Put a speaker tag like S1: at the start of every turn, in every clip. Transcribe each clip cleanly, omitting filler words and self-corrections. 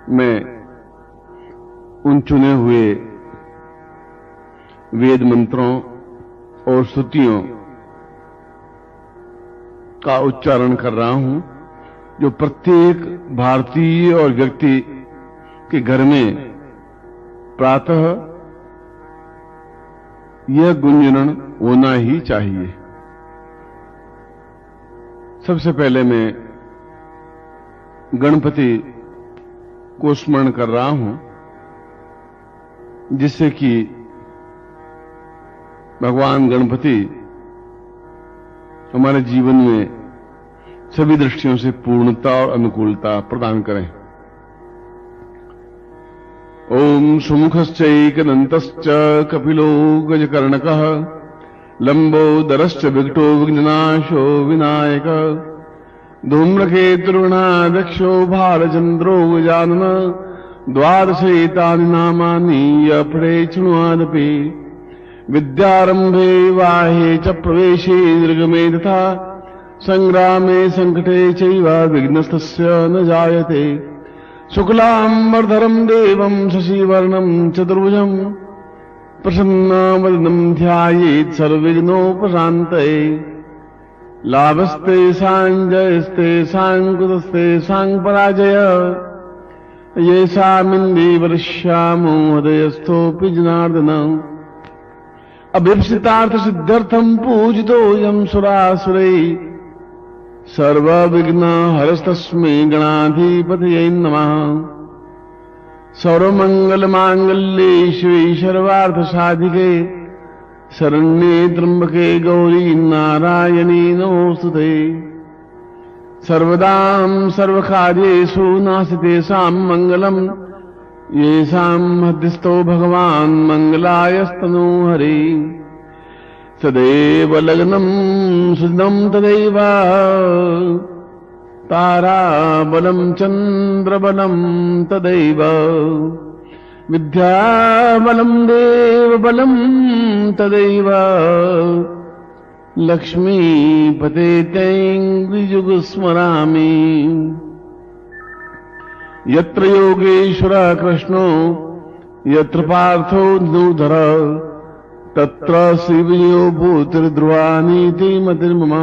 S1: मैं उन चुने हुए वेद मंत्रों और स्तुतियों का उच्चारण कर रहा हूं जो प्रत्येक भारतीय और व्यक्ति के घर में प्रातः यह गुंजन होना ही चाहिए। सबसे पहले मैं गणपति को स्मरण कर रहा हूं, जिससे कि भगवान गणपति हमारे जीवन में सभी दृष्टियों से पूर्णता और अनुकूलता प्रदान करें। ओम सुमुखश्चैकदन्तश्च कपिलो गजकर्णकः लंबोदरश्च विकटो विघ्ननाशो विनायक धूम्रकेतुर्वृणाध्यक्षो भालचन्द्रो गजानन द्वादशैतानि नामानि यपठे शृण्वादपि विद्यारम्भे वाहे च प्रवेशे निर्गमे तथा संग्रामे संकटे चैव विघ्नस्तस्य न जायते। शुक्लाम्बरधरम् देवम् शशिवर्णम् चतुर्भुजम् प्रसन्नवदनम् ध्यायेत् सर्वविघ्नोपशान्तये। लाभस्ते साञ्जयस्ते साङ्कुतस्ते साङ्पराजय येषामिन्दे वर्ष्यामो हृदयस्थोऽपि जनार्दन। अभीप्सितार्थसिद्ध्यर्थम् पूजितोऽयम् सुरासुरैः सर्वविघ्नहरस्तस्मै गणाधिपतये नमः। सर्वमङ्गलमाङ्गल्ये शिवे सर्वार्थसाधिके शरण्ये त्र्यम्बके गौरी नारायणी नमोस्तुते। सर्वदां सर्वकार्येषु नास्ति मङ्गलम् येषां हृदिस्थो भगवान् मङ्गलायस्तनो हरे। सदैव लग्नं सुदिनं तदैव ताराबलं चन्द्रबलं तदैव विद्याबलं देवबलं तदैव लक्ष्मीपते तैं स्मरामि। यत्र योगेश्वरः कृष्णो यत्र पार्थो धनुर्धर तत्र श्रीविजयो भूतिर्ध्रुवानीति मतिर्मम।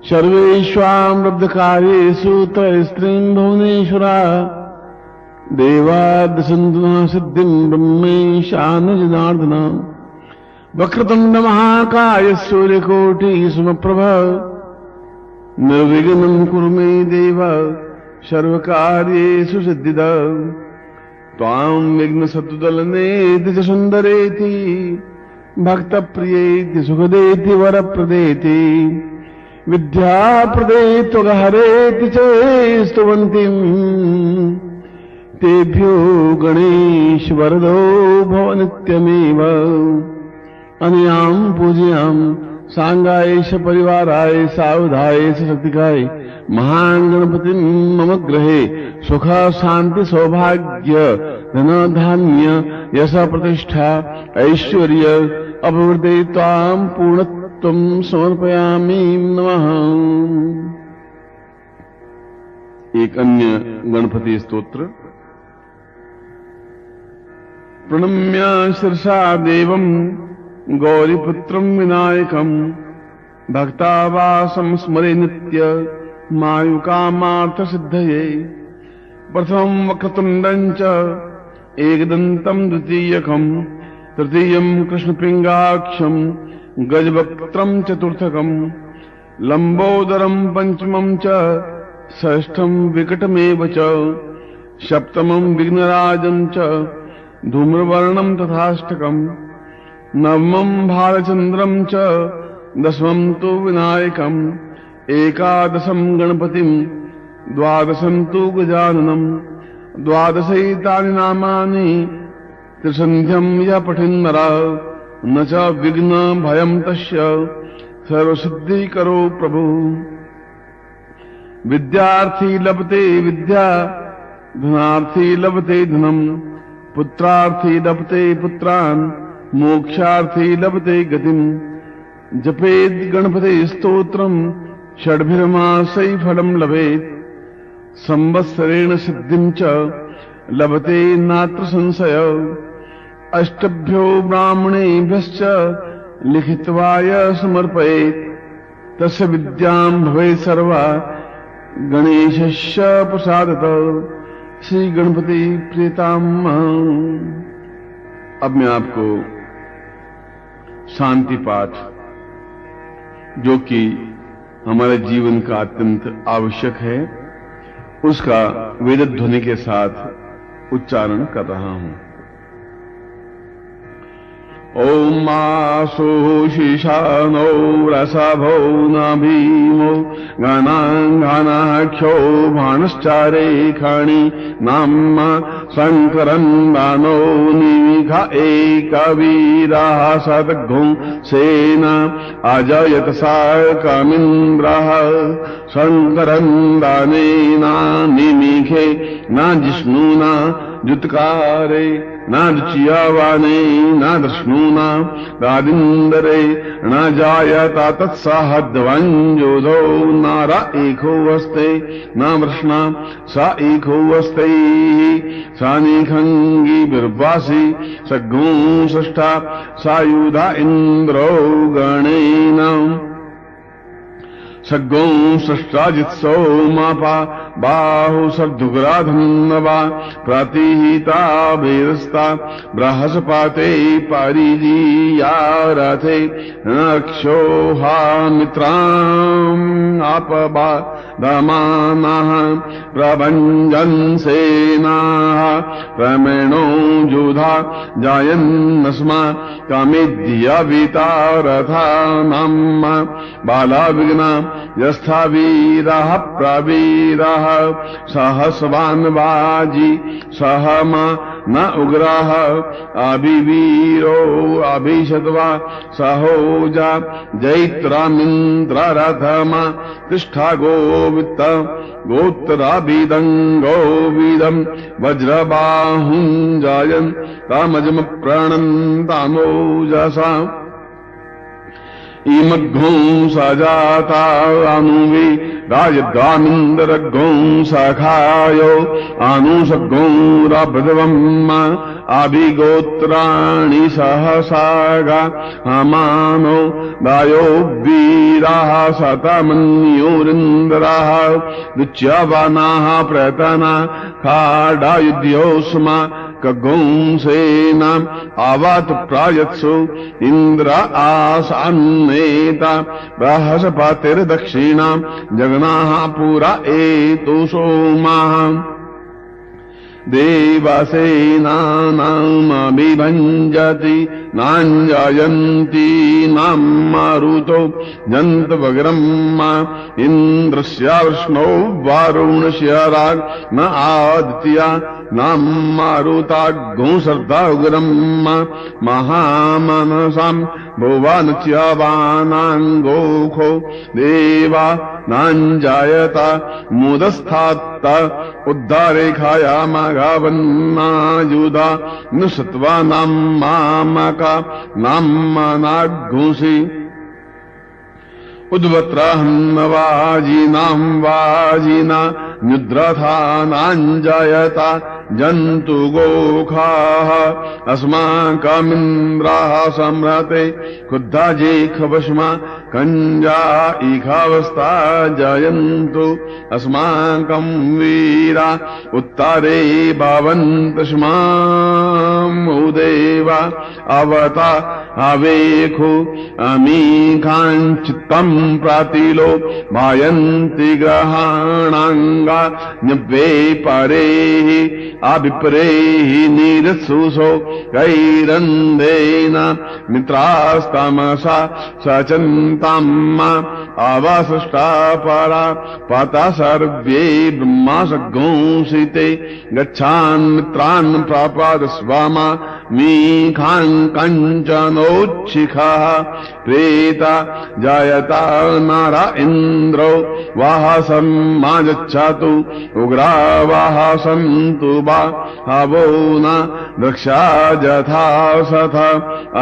S1: सर्वेष्वां लब्धकार्येषु त्रयस्त्रीं भुवनेश्वरा देवादसन्तु नः सिद्धिं ब्रह्मेशान जनार्दन। वक्रतुण्ड महाकाय सूर्यकोटि समप्रभ निर्विघ्नं कुरु मे देव सर्वकार्येषु सिद्धिदा। त्वां विघ्नशत्रुदलनेति च सुन्दरेति भक्तप्रियेति सुखदेति वरप्रदेति विद्याप्रदे त्वगहरेति च स्तुवन्तीम्। तेभ्यो गणेश वरदो भव नित्यमेव। अनयां पूजयां सांगायेश परिवाराय सावधाय शक्तिकाय महान् गणपतिं मम गृहे सुख शांति सौभाग्य धन धान्य यश प्रतिष्ठा ऐश्वर्य अभिवृद्धि त्वां पूर्णत्वं समर्पयामि नमः। एक अन्य गणपति स्तोत्र। प्रणम्य शिरसा देवं गौरीपुत्रं विनायकं भक्तावासं स्मरे नित्य मायुकामार्थसिद्धये। प्रथमं वक्रतुण्डं च एकदन्तं द्वितीयकं तृतीयं कृष्णपिङ्गाक्षं गजवक्त्रं चतुर्थकं लम्बोदरं पंचमं च षष्ठं विकटमेव च सप्तमं विघ्नराजं च धूम्रवर्णं तथाष्टकं नवमं भालचन्द्रं च दशमं तु विनायकम् एकादशं गणपतिं द्वादशं तु गजाननं द्वादशैतानि नामानि त्रिसन्ध्यं यः पठेन्नरः न च विघ्न भयं तस्य सर्वसिद्धिकरो प्रभु। विद्यार्थी लभते विद्या धनार्थी लभते धनम् पुत्रार्थी लभते पुत्रान् मोक्षार्थी लभते गतिम्। जपेत् गणपते स्तोत्रम् षड्भिर्मासै फलं लभेत् संवत्सरेण सिद्धिं च लभते नात्र संशय अष्टभ्यो ब्राह्मणेभ्यश्च लिखित्वाय समर्पयेत् तस्य विद्यां भवेत् सर्वा गणेशस्य प्रसादतः। श्री गणपति प्रियताम। अब मैं आपको शांति पाठ, जो कि हमारे जीवन का अत्यंत आवश्यक है, उसका वेद ध्वनि के साथ उच्चारण कर रहा हूं। ओम आसो शीशानो रसभो नाभीमो गणाङ्गानाख्यो भाणश्चारेखाणि नाम शङ्करन् दानो निमिघ एकवीरः सद्घुं सेना अजयत सा कामिन्द्रः शङ्करन् दानेना निमिघे न जिष्णुना जुत्कारे न च्यवाने न दृष्णुना दादिन्दरे न जायता तत्साहद्वञ्जोधो नार एको वस्ते न वृष्णा स एको वस्ते सानिखङ्गी बिर्वासी सग्गुं षष्ठा सायुधा इन्द्रो गणेन सग्गों सष्टाजित्सो मापा बाहु सर्धुग्राधन्नवा प्रतिहिता भेदस्ता बृहस्पते परिजीया रथे नक्षोहा मित्राम् आपबा दमानाः प्रभञ्जन् सेनाः प्रमेणो जुधा जायन्नस्मा कामेद्यविता रथानाम् बालाविघ्ना यस्था वीरः प्रवीरः सहस्वान्वाजी सहमा न उग्रः अभिवीरो अभिशत्वा सहोजा जैत्रामिन्द्ररथमा तिष्ठा गोवित्त गोत्तराभिदम् वज्रबाहुं जायन् तामजम प्रणन्तामोजसा इमग्घों सजाता अनुवि राजदामिन्द्रघों सखायो अनुसग्घों रभ्रवम् अभिगोत्राणि सहसागा हमानो दायो वीराः शतमन्योरिन्द्राः दुच्यवानाः प्रतना खाडायुध्योस्मा कगुंसेना आवात प्रायत्सु इंद्र आसान्नेता बृहस्पतिर्दक्षिणा जगनाः पुरा एतु सोमाः देवसेनानामभिभञ्जति नाञ्जयन्ति नाम मारुतो जन्तवग्रह्मा इन्द्रस्य विष्णो वारुणस्य राग न आदित्या नाम मारुताग्गो श्रद्धाग्रह्मा महामनसाम् भुवनच्यवानाङ्गोखो देवा नाञ्जायता मुदस्थात्त उद्धारेखायामघवन्नायुधा नुसत्वा नाम्मामका नाम्मनाघुषि उद्वत्राहन्नवाजिनां वाजिना निद्रथानाञ्जयता जन्तुगोखाः अस्माकमिन्द्राः सम्रते खुद्धाजेखवश्मा कञ्जा इखावस्ता जयन्तु अस्माकं वीरा उत्तरे भवन्तस्मामुदेवा अवता अवेखो अमीखाञ्चित्तं प्रातिलो भायन्ति ग्रहाणाङ्गा न्यव्ये परेः अभिप्रेः नीरसुसो कैरन्देन मित्रास्तमसा सचन्ताम् अवसृष्टा परा पता सर्वे ब्रह्मासगोंसिते गच्छान् मित्रान् प्रापाद स्वामा मीखान् कञ्चनोच्छिखः प्रेता जायता नारा इन्द्रो वाहसं माजच्छतु उग्रा वाहसन्तु भावो न दक्षा जथा सथ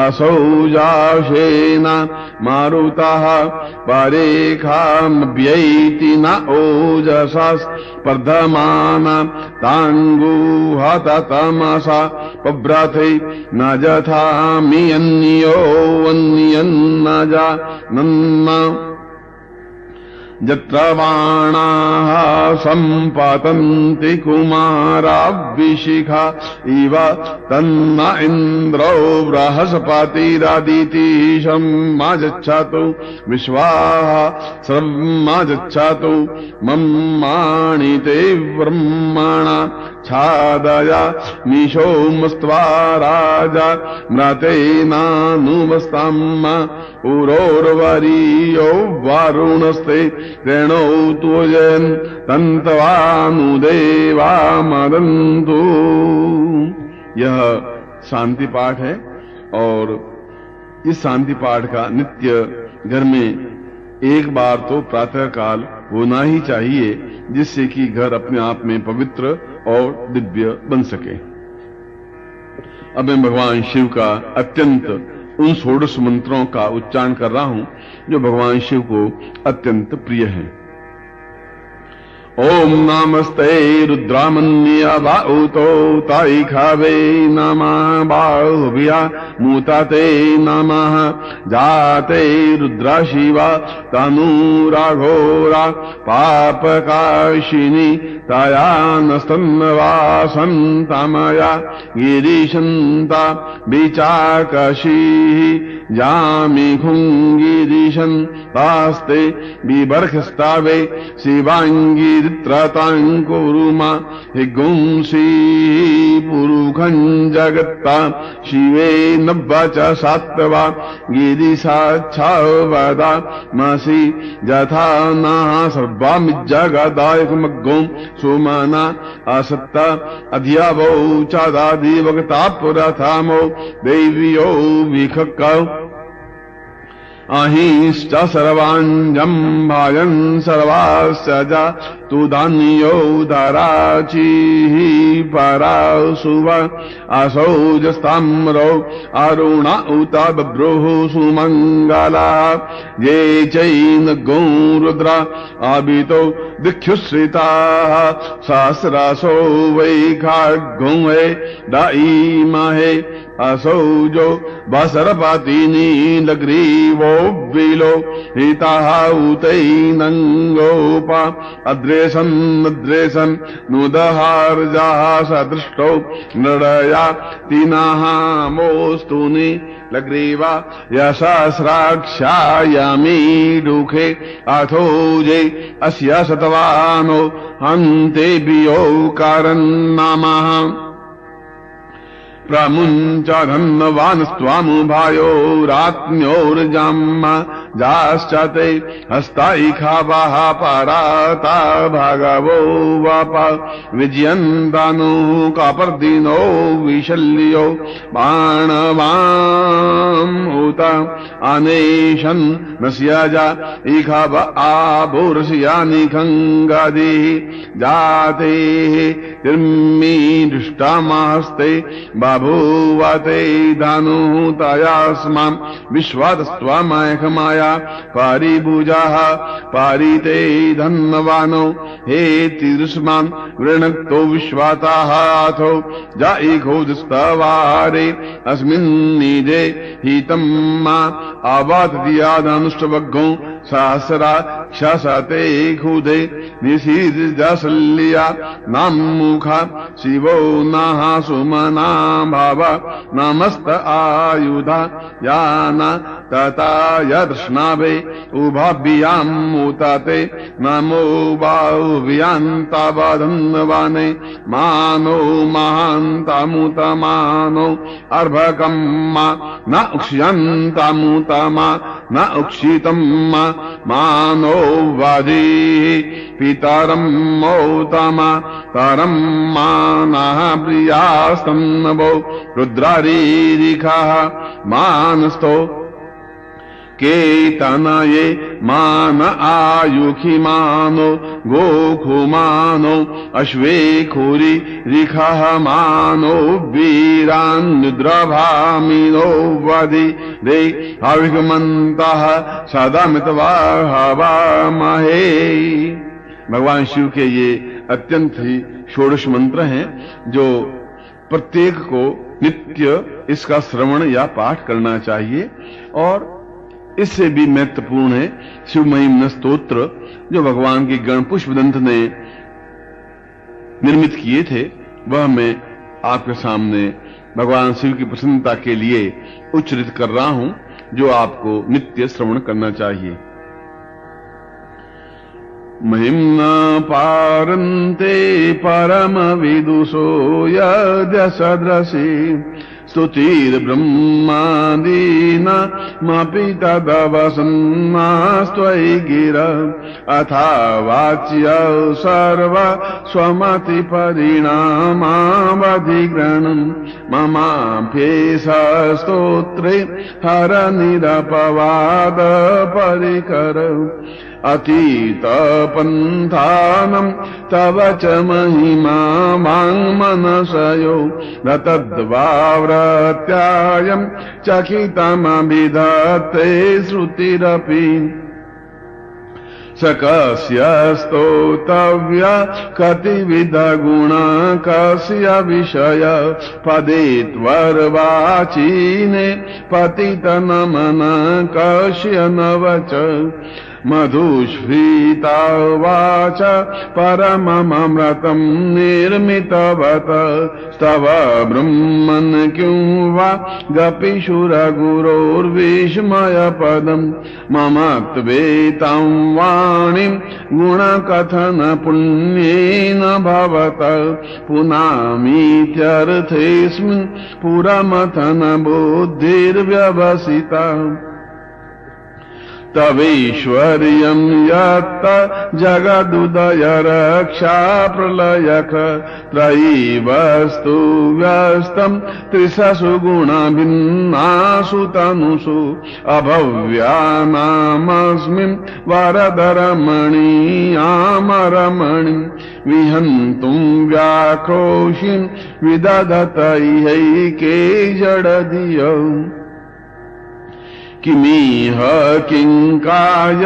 S1: असौ जाशेन मारुतः परेखामभ्यैति न ओजसा स्पर्धमान तांगुहत तमसा पव्रते न जथा मियन्यो वन्यन्न जानन्न यत्र बाणाः सम्पतन्ति कुमाराभिशिखा इव तन्न इन्द्रो बृहस्पतिरदितिशं माजच्छतु विश्वाः सर्वमाजच्छतु मम्माणिते ब्रह्मणा छादया मिशोमस्त्वा राजा म्रतेनानुमस्तम् उरोर्वरीयो वारुणस्ते रेणौ तुजन् तन्तवानुदेवा मदन्तु। यह शांति पाठ है और इस शांति पाठ का नित्य घर में एक बार तो प्रातः काल होना ही चाहिए, जिससे कि घर अपने आप में पवित्र और दिव्य बन सके। अब मैं भगवान शिव का अत्यंत उन 16 मंत्रों का उच्चारण कर रहा हूं जो भगवान शिव को अत्यंत प्रिय है। ओम नमस्ते रुद्रामन्य बाहुतो ताई खावे नमः बाहुभ्या मुताते नमः जाते रुद्रा शिवा तनुराघोरा पापकाशिनी तयानस्तन्वासन्तमया गिरीशन्ता विचाकशी जामिखुङ्गिरीशन् तास्ते विबर्खस्तावे शिवाङ्गिरित्रताङ्कुरुमा हिगुंसी पुरुखं जगत्ता शिवे नव्वच सात्वा गिरिसाच्छावदा मसि यथा नः सर्वामिज्जगदायकमग्गों सुमना असत्त अधियावो चादादिवगता पुरथामो देव्यो विखक्कौ अहिश्च सर्वाञ्जम् भाजन् सर्वास्य जा तुदान्यो दराचिः परासुव असौजस्ताम्रो अरुण उत बभ्रुः सुमङ्गला ये चैनगो रुद्रा आबितो दिक्षुश्रिताः सहस्रासो वै खाड्गो वै दाईमहे असौजो बसरपतिनी लग्रीवो विलो हिताः उतैनङ्गोपा अद्रेशन् नुदहार्जाः सदृष्टो नृडया तिनाः मोस्तुनि लग्रीवा यशस्राक्षायामीडुखे अथोजे अस्य शतवानो हन्तेभ्यो कारन्नामः प्रमुञ्चधन्वानस्त्वामुभायो राज्ञोर्जम्मा जाश्चते हस्ताइखावः पराता भगवो वप विजयन्तानो कापर्दिनो विशल्यो बाणवाम् उत अनेशन् नस्यजा इखाव आभोरस्यानि खङ्गादिः जातेः तिर्मी दुष्टमहस्ते बभूवते धनुतयास्मान् विश्वातस्त्वमैकमाया परिभुजः परिते धन्वानो हे तिरुष्मान् वृणक्तो विश्वातः अथो जाइघोदस्तवारे अस्मिन्निजे हितं मा अवाततियादनुष्टवग्गो सहस्रा क्षसते खुदे निशीर्जसल्या नामुखा शिवो नः सुमना भाव नमस्त आयुधा याना तथा यदृष्णावे उभाभ्याम् उतते नमो बाहुभ्यान्तावधन्वाने मानो महान्तामुतमानो अर्भकम् मा न उक्ष्यन्तामुतमा न उक्षितम् मानो वाधीः पितरम् मौतमा तरम् मानः प्रियास्तन्नवो रुद्रारीरिखः मानस्तो केतनये मान आयुखि मानो गोखु मानो अश्वे खुरी रिखः मानो वीरान्निद्रभामिनो वधि रे अविगमन्तः सदामितवाहवामहे। भगवान शिव के ये अत्यंत ही षोडश मंत्र हैं जो प्रत्येक को नित्य इसका श्रवण या पाठ करना चाहिए। और इससे भी महत्वपूर्ण है शिव महिम्न स्तोत्र जो भगवान के गण पुष्पदंत ने निर्मित किए थे, वह मैं आपके सामने भगवान शिव की प्रसन्नता के लिए उच्चरित कर रहा हूं, जो आपको नित्य श्रवण करना चाहिए। महिम्ना पारन्ते परम विदुषो यद्य सदृशी स्तुतिर्ब्रह्मादीनामपि तदवसन्नास्त्वयि गिरा अथा वाच्य सर्व स्वमतिपरिणामावधिग्रहणम् ममाप्येष स्तोत्रे हरनिरपवाद परिकर अतीतपन्थानं तव च महिमा वाङ्मनसयो न तद्वाव्रत्यायं चकितमभिधत्ते श्रुतिरपि सकस्य स्तोतव्य कतिविधगुणा कस्य विषय पदेत्वर्वाचीने पतितनमन कस्य नवच मधुस्फीतावाच परममृतं निर्मितवत स्तव ब्रह्मन् किं वा गपिशुरगुरोर्विस्मयपदम् मम त्वेतां वाणीं गुणकथन पुण्येन भवत पुनामीत्यर्थेऽस्मिन् पुरमथन बुद्धिर्व्यवसिता तवैश्वर्यं यत् जगदुदय रक्षा प्रलयक त्रयीवस्तु व्यस्तं त्रिशसु गुणभिन्नासु तनुषु अभव्यानामस्मिन् वरदरमणीयामरमणिं विहन्तुं व्याक्रोशिं विदधत इहैके जडधियौ किमिह किङ्काय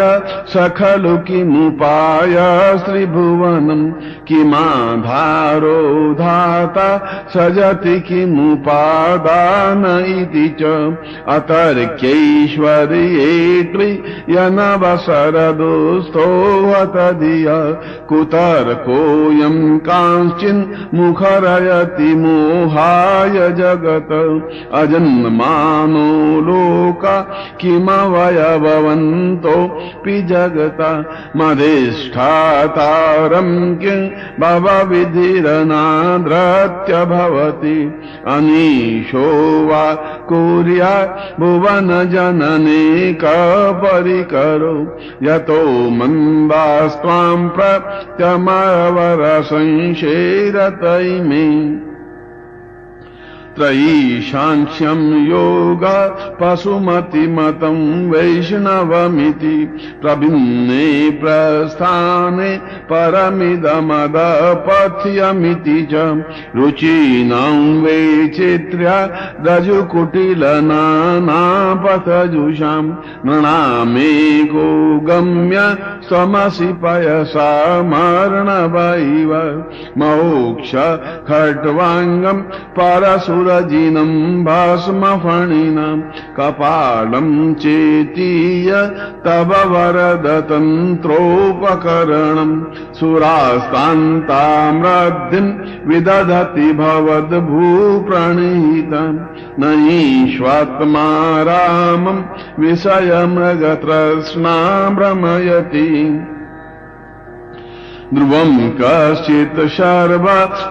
S1: सखलु किमुपाय श्रीभुवनं किमाधारो धाता सजति किमुपादान इति च अतर्क्यैश्वर्येऽयनवसरदुस्थोऽत धिया कुतर्कोऽयं कांश्चिन् मुखरयति मोहाय जगत् अजन्मानो लोका किमवयवन्तोऽपि जगता मधिष्ठातारं किं भवविधिरनाद्रत्य भवति अनीशो वा कुर्यात् भुवनजनने कपरिकरो यतो मन्दास्त्वां प्रत्यमवरसंशेरत इमे त्रयीशांक्ष्यं योगा पशुमतिमतं वैष्णवमिति प्रभिन्ने प्रस्थाने परमिदमदपथ्यमिति च रुचीनां वैचित्र्या रजुकुटिलनानापथजुषां नृणामेको गम्य स्वमसि पयसा मर्णवैव मोक्ष खट्वाङ्गं परसुरजिनं भस्मफणिनां कपालं चेतीय तव वरदतन्त्रोपकरणं सुरास्तान्ताम्रद्धिं विदधति भवद्भूप्रणीतं नैष्वात्मा रामं विषयमृगतृष्णा भ्रमयति ध्रुवं कश्चित् सर्व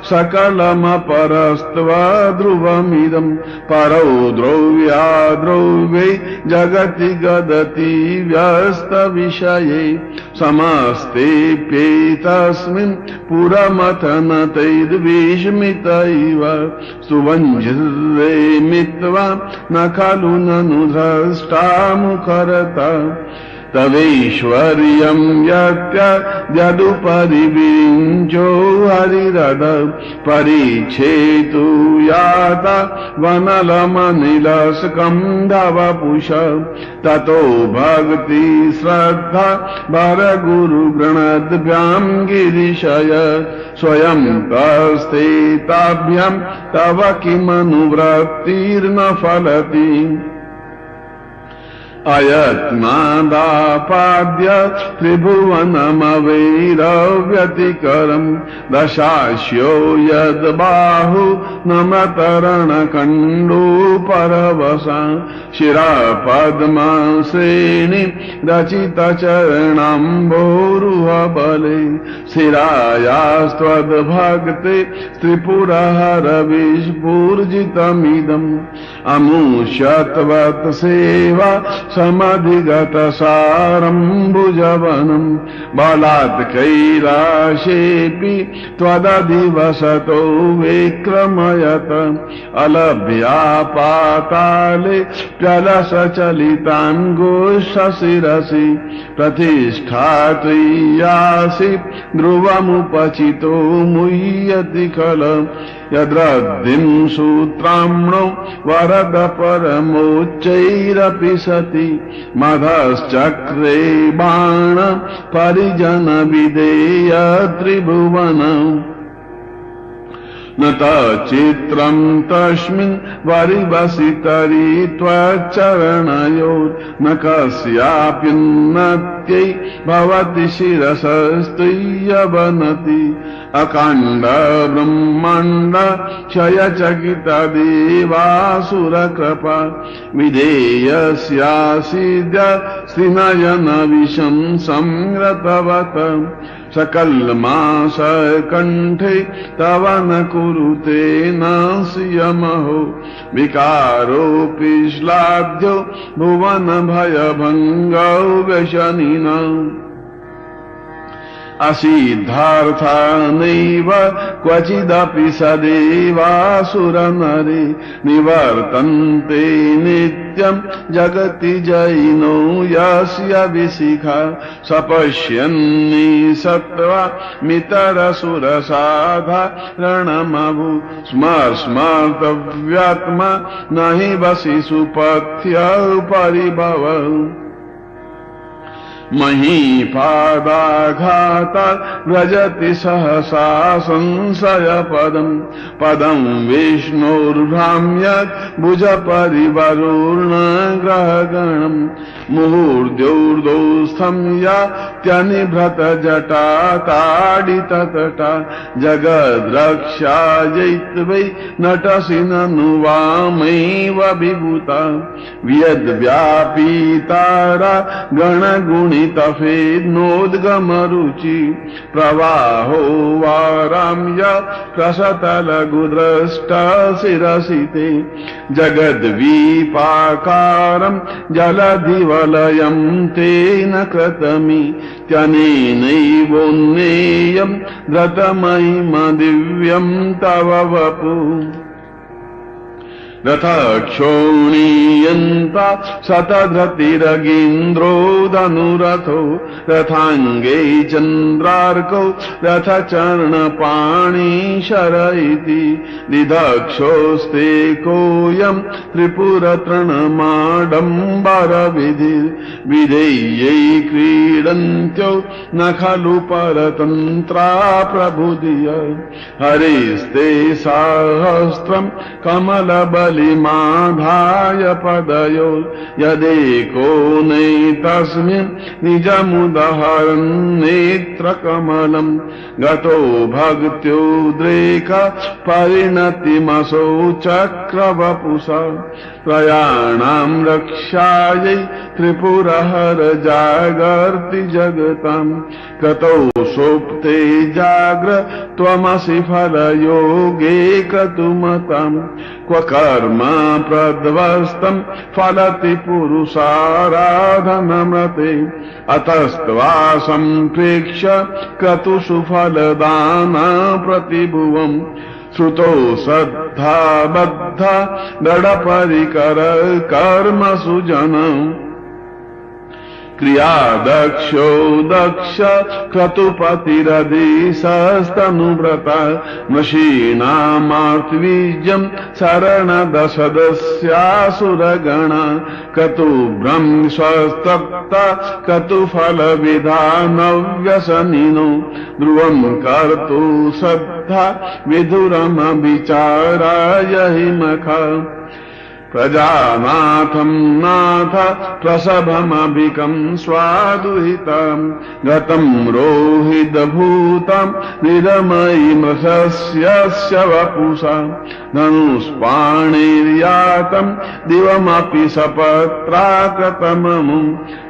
S1: सकलमपरस्त्वा ध्रुवमिदं परौ द्रव्या द्रव्ये जगति गदति व्यस्तविषये समस्तेऽप्येतस्मिन् पुरमथनतैर्विस्मित इव सुवञ्जिरे मित्वा न खलु ननु द्रष्टा मुखरता तवेश्वर्यं यद्युपरिविञ्चो हरिरद परिच्छेतु याता वनलमनिलस्कं धवपुष ततो भक्ति श्रद्धा भरगुरुगणद्भ्यां गिरिशय स्वयं तस्ते ताभ्यां तव किमनुवृत्तिर्न फलति अयत्नादापाद्य त्रिभुवनमवैरव्यतिकरम् दशास्यो यद्बाहु नमतरणकण्डो परवसा शिरापद्मश्रेणि रचितचरणाम्भोरुहबले शिरायास्त्वद्भक्ते त्रिपुरहरविस्फूर्जितमिदम् अमुष्यत्वत् सेवा समधिगतसारम्भुजवनम् बलात् कैलाशेऽपि त्वदधिवसतो विक्रमयत अलभ्या पाताले प्यलसचलिताङ्गुशशिरसि प्रतिष्ठात्वय्यासि ध्रुवमुपचितो मुह्यति खलम् यद्रद्धिं सूत्राम्णो वरद परमोच्चैरपि सति मधश्चक्रे बाण परिजन विधेय त्रिभुवन न तच्चित्रं तस्मिन् वरिवसितरि त्वच्चरणयोर् न कस्याप्युन्नत्यै भवति शिरसस्तुय्यवनति अकाण्ड ब्रह्माण्ड क्षयचकित देवासुरकृपा विधेयस्यासीद्य श्रीनयन विषं संरतवत सकलमास कंठे तव न कुरुते नास्यमहो विकारोऽपि श्लाघ्यो भुवन भयभङ्गौ व्यसनिना असिद्धार्था नैव क्वचिदपि सदेवासुरनरे निवर्तन्ते नित्यं जगति जैनो यस्य विशिखा सपश्यन्नि सत्त्वा मितरसुरसाधारणमभु स्मर्तव्यात्मा न हि वसि सुपथ्य परिभव महीपादाघात व्रजति सहसा संशयपदं पदं विष्णोर्भ्राम्यत् भुजपरिवरुणग्रहगणं मुहूर्द्योर्दोस्थं यात्यनिभृतजटा ताडिततटा जगद्रक्षायै नटसि ननु वामैव विभूता व्यद्व्यापीतारा गणगुणि तफेनोद्गमरुचि प्रवाहो वाराम्य कसतलगुद्रष्टा शिरसिते जगद्वीपाकारं जलधिवलयं तेन कृतमि त्यनेनैवोन्नेयं धृतमहिम दिव्यं तव वपु रथक्षोणीयन्ता शतधृतिरगीन्द्रो धनुरथो रथाङ्गे चन्द्रार्कौ रथचरणपाणी शर इति दिदक्षोस्ते कोऽयं त्रिपुरतृणमाडम्बरविधेयै क्रीडन्त्यो न खलु परतन्त्रा प्रबुधिय हरिस्ते सहस्रं कमलबल कलिमाधाय पदयो यदेको नैतस्मिन् निजमुदहरन् नेत्रकमलं गतो भक्त्युद्रेक परिणतिमसौ चक्रवपुषा त्रयाणां रक्षायै त्रिपुरहर जागर्ति जगताम् कृतौ सुप्ते जाग्र त्वमसि फलयोगे क्रतुमताम् क्व कर्म प्रध्वस्तं फलति पुरुषाराधनमते अतस्त्वा सम्प्रेक्ष्य क्रतुषु फलदाना प्रतिभुवम् श्रुतो श्रद्धा बद्धा दृढपरिकर कर्मसु जनम् क्रिया दक्षो दक्ष क्रतुपतिरधिशस्तनुव्रता मशीनामार्तवीज्यं शरणदशदस्यासुरगणा क्रतुभ्रं स्वस्तप्ता क्रतुफलविधानव्यसनिनो ध्रुवं कर्तु श्रद्धा विधुरमभिचाराय हिमखा प्रजानाथं नाथ प्रसभमभिकं स्वादुहितं गतं रोहितभूतं निरमयीमृषस्य वपुषा धनुष्पाणिर्यातं दिवमपि सपत्राकृतममुं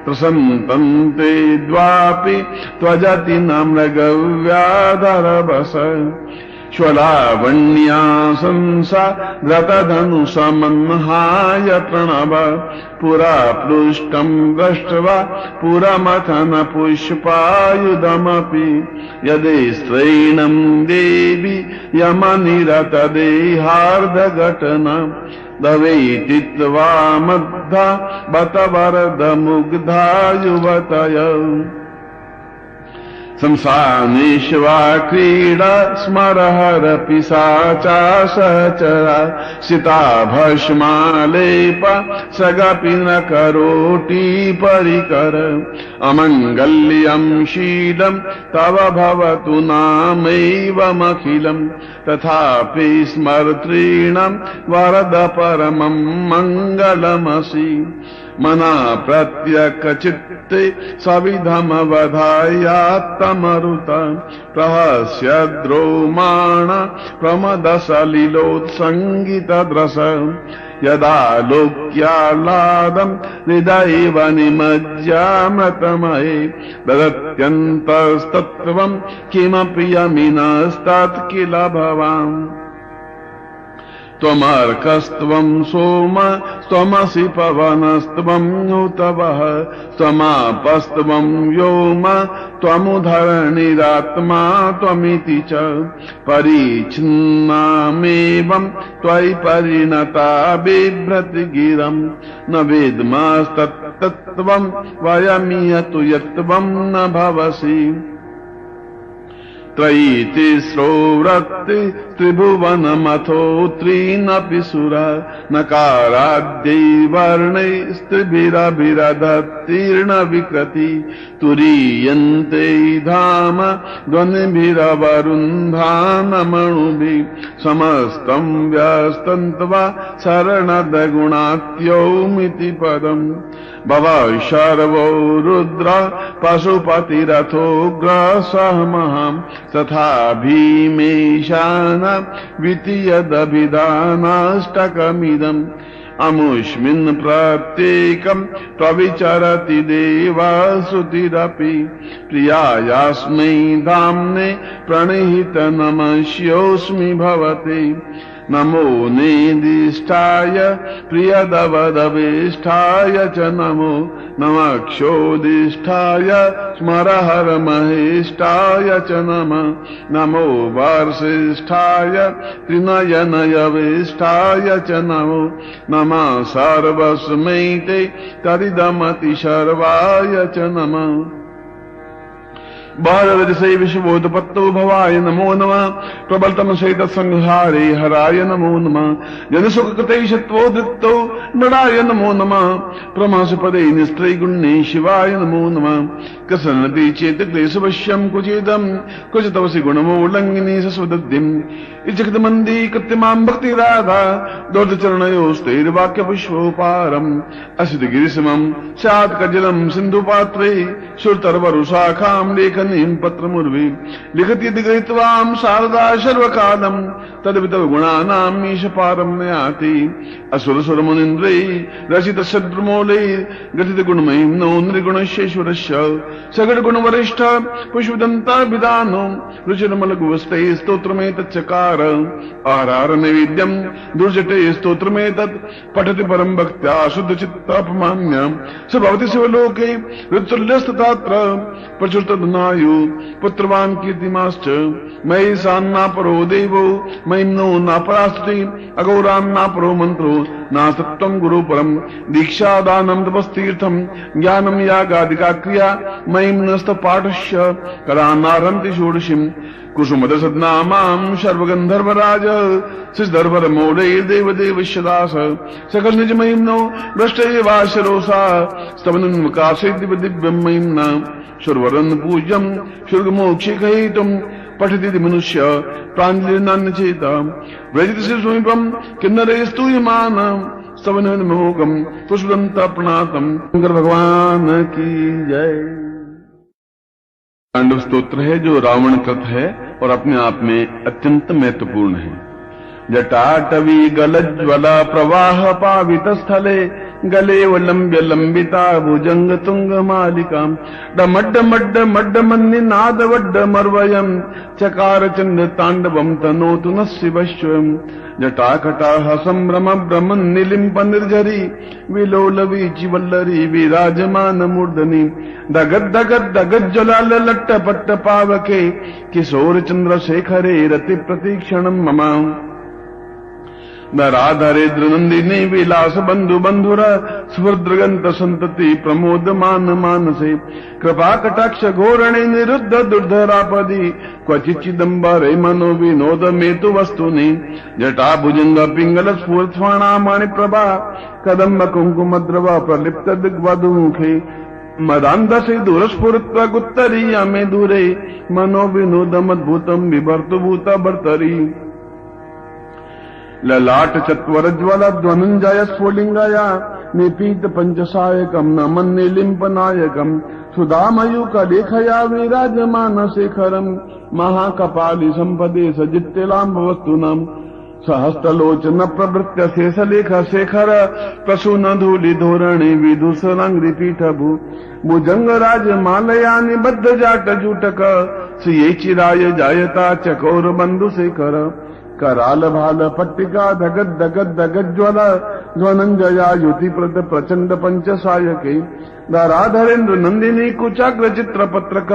S1: प्रसन्तं ते द्वापि त्वजति न मृगव्याधरवस श्वलावण्यासंसा धृतधनुषमन्हाय प्रणव पुरा पृष्ठं दृष्ट्वा पुरमथन पुष्पायुधमपि यदि स्त्रैणं देवी यमनिरतदेहार्धघटना दवेति त्वा मद्धा बत वरदमुग्धा युवतय संसानेश्वा क्रीडा स्मरहर पिशाचा सहचरा सिता भस्मालेपा सगपि न करोति परिकर अमङ्गल्यं शीलं तव भवतु नामैवमखिलं तथापि स्मर्तॄणां वरद परमं मङ्गलमसि मना प्रत्यकचित्ते सविधमवधायात्तमरुत प्रहस्यद्रोमाण प्रमदसलिलोत्सङ्गितद्रस यदा लोक्याह्लादं हृदयेव निमज्यामृतमये ददत्यन्तस्तत्त्वं किमपि यमिनस्तत् किल भवान् त्वमर्कस्त्वं सोम त्वमसि पवनस्त्वं नुतवः त्वमापस्त्वं व्योम त्वमुधरणिरात्मा त्वमिति च परिच्छिन्नामेवं त्वयि परिणता बिभ्रति गिरं न वेद्मस्तत्तत्त्वं वयमियतु यत्त्वं न भवसि त्रयी तिस्रो वृत्ति त्रिभुवनमथो त्रीनपि सुरा नकाराद्यै वर्णै स्त्रिभिरभिरधत्तीर्ण विकृति तुरीयन्ते धाम ध्वनिभिरवरुन्धानमणुभिः समस्तं व्यस्तन्त्वा शरणदगुणात्योमिति पदम् भवः शर्वो रुद्र पशुपतिरथोग्रसहमहं तथा भीमेशान द्वितीयदभिधानाष्टकमिदम् अमुष्मिन् प्रत्येकं प्रविचरति देवासुतिरपि प्रियायास्मै धाम्ने प्रणिहितनमस्योऽस्मि भवते नमो नेदिष्ठाय प्रियदवदवेष्ठाय च नमो नमक्षोदिष्ठाय स्मरहरमहेष्ठाय च नमो वार्षिष्ठाय त्रिनयनयवेष्ठाय च नमः सर्वस्मै ते तदिदमतिशर्वाय च नमः बहरजसे विश्वोत्पत्तो भवाय नमो नमः प्रबलतम सहित संहारे हराय नमो नमः जनसुखकृते शत्वोदृक्तो नराय नमो नमः प्रमासपदे निस्त्रय गुणे शिवाय नमो नमः कसनति चेत क्लेशवश्यम कुचिदम कुचितवसि गुणमोल्लंघिनी सस्वदद्धिम् इजगतमन्दी कृत्यमां भक्ति राधा दोर्धचरणयोस्तैर्वाक्य पुष्पोपारम् असितगिरिसमम् स्यात् कजलम् सिन्धुपात्रे सुरतर्वरुशाखाम् लेखनीम् पत्रमुर्वी लिखति गृहीत्वाम् शारदा सर्वकालम् तद्वितव गुणानाम् ईशपारम् नयाति असुरसुरमुनीन्द्रै रचित सद्रुमौलै गठित गुणमयीम् नो निर्गुणस्येश्वरस्य सगुणगुणवरिष्ठ पुष्पदन्ताभिधानो रुचिरमलगुवस्ते स्तोत्रमेतच्चकार आहार नैवेद्यम् दुर्जटे स्तोत्रमेतत् पठति परम् भक्त्या शुद्धचित्तापमान्य स भवति शिवलोके ऋतुल्यस्तत्र प्रचुरतधनायु पुत्रवान् कीर्तिमाश्च मयि सान्नापरो देवो मयिम् नो नापरास्तुति अघोरान्नापरो मन्त्रो नासत्त्वम् गुरुपरम् दीक्षादानम् तपस्तीर्थम् ज्ञानम् यागादिका क्रिया मयिम् नस्तपाठस्य कलानारन्ति षोडशीम् कुसुमदसद्नामाम् सर्वगन्धर्वराज शिशधर्वरमौलैर्देवदेवश्यदास सकल निजमयिम् नो भ्रष्टैवाशरोषा स्तवनन्मुखासेद्दिव दिव्यम् मयिम् न सुरवरन् पूज्यम् स्वर्गमोक्षिकहितुम् पठति मनुष्य प्राञ्जलिर्नान्यचेत व्रजति समीपम् किन्नरे स्तूयमान स्तवनन्मोहम् पुष्पदन्ताप्रणातम् शंकर भगवान की जय। तांडव स्तोत्र है जो रावण कृत है और अपने आप में अत्यंत महत्वपूर्ण है। जटाटवी गलज्वला प्रवाह पावित स्थले गले लंब्य लंबिता भुजंग तुंग मालिका डमड्ड मड्ड मड्ड मन्नि नाद वड्ड मर्वयम् चकार चंद्र तांडवम् तनोतु न शिवश्वम् जटाकटाह संभ्रम भ्रमन् निलिम्प निर्झरी विलोल वीचिवल्लरी विराजमान मूर्धनि दगद दगद दगद ज्वलाल लट्ट पट्ट पावके किशोर चंद्रशेखरे रति प्रतीक्षणम् मम राधारेद्र नंदिनी विलास बंधु बंधुर सुभद्रगंत संतति प्रमोदमान मानसे कृपा कटाक्ष घोरणे निरुद्ध दुर्धरापदी क्वचित् चिदंबरे मनो विनोद मेतु वस्तुनि जटा भुजंग पिंगल स्फूर्त्वाणामानि प्रभा कदम्ब कुंकुमद्रवा प्रलिप्त दिग्वधुमुखे मदान्धसे दूरस्फुरत्वा गुत्तरीया मे दूरे मनो विनोदमद्भुतम् बिभर्तु भूता भर्तरी ललाट चत्वरज्वल ध्वनञ्जय स्फुलिङ्गया निपीत पंचसायकम् नमन् निलिम्पनायकम् सुधामयूखलेखया विराजमान शेखरम् महाकपालि सम्पदे सजित्यलाम्बवस्तूनम् सहस्त्रलोचन प्रवृत्य शेषलेख शेखर प्रसून धूलि धोरणे विदुषराङ्घ्रि पीठभू भुजंगराज मालया निबद्ध जाट जूटक श्रिये चिराय जायता चकोर बंधु शेखर कराल भाल पट्टिका धगद धगद धगद ज्वल ध्वनंजया युति प्रद प्रचंड पंचसायके धराधरेन्द्र नंदिनी कुचाग्र चित्र पत्रक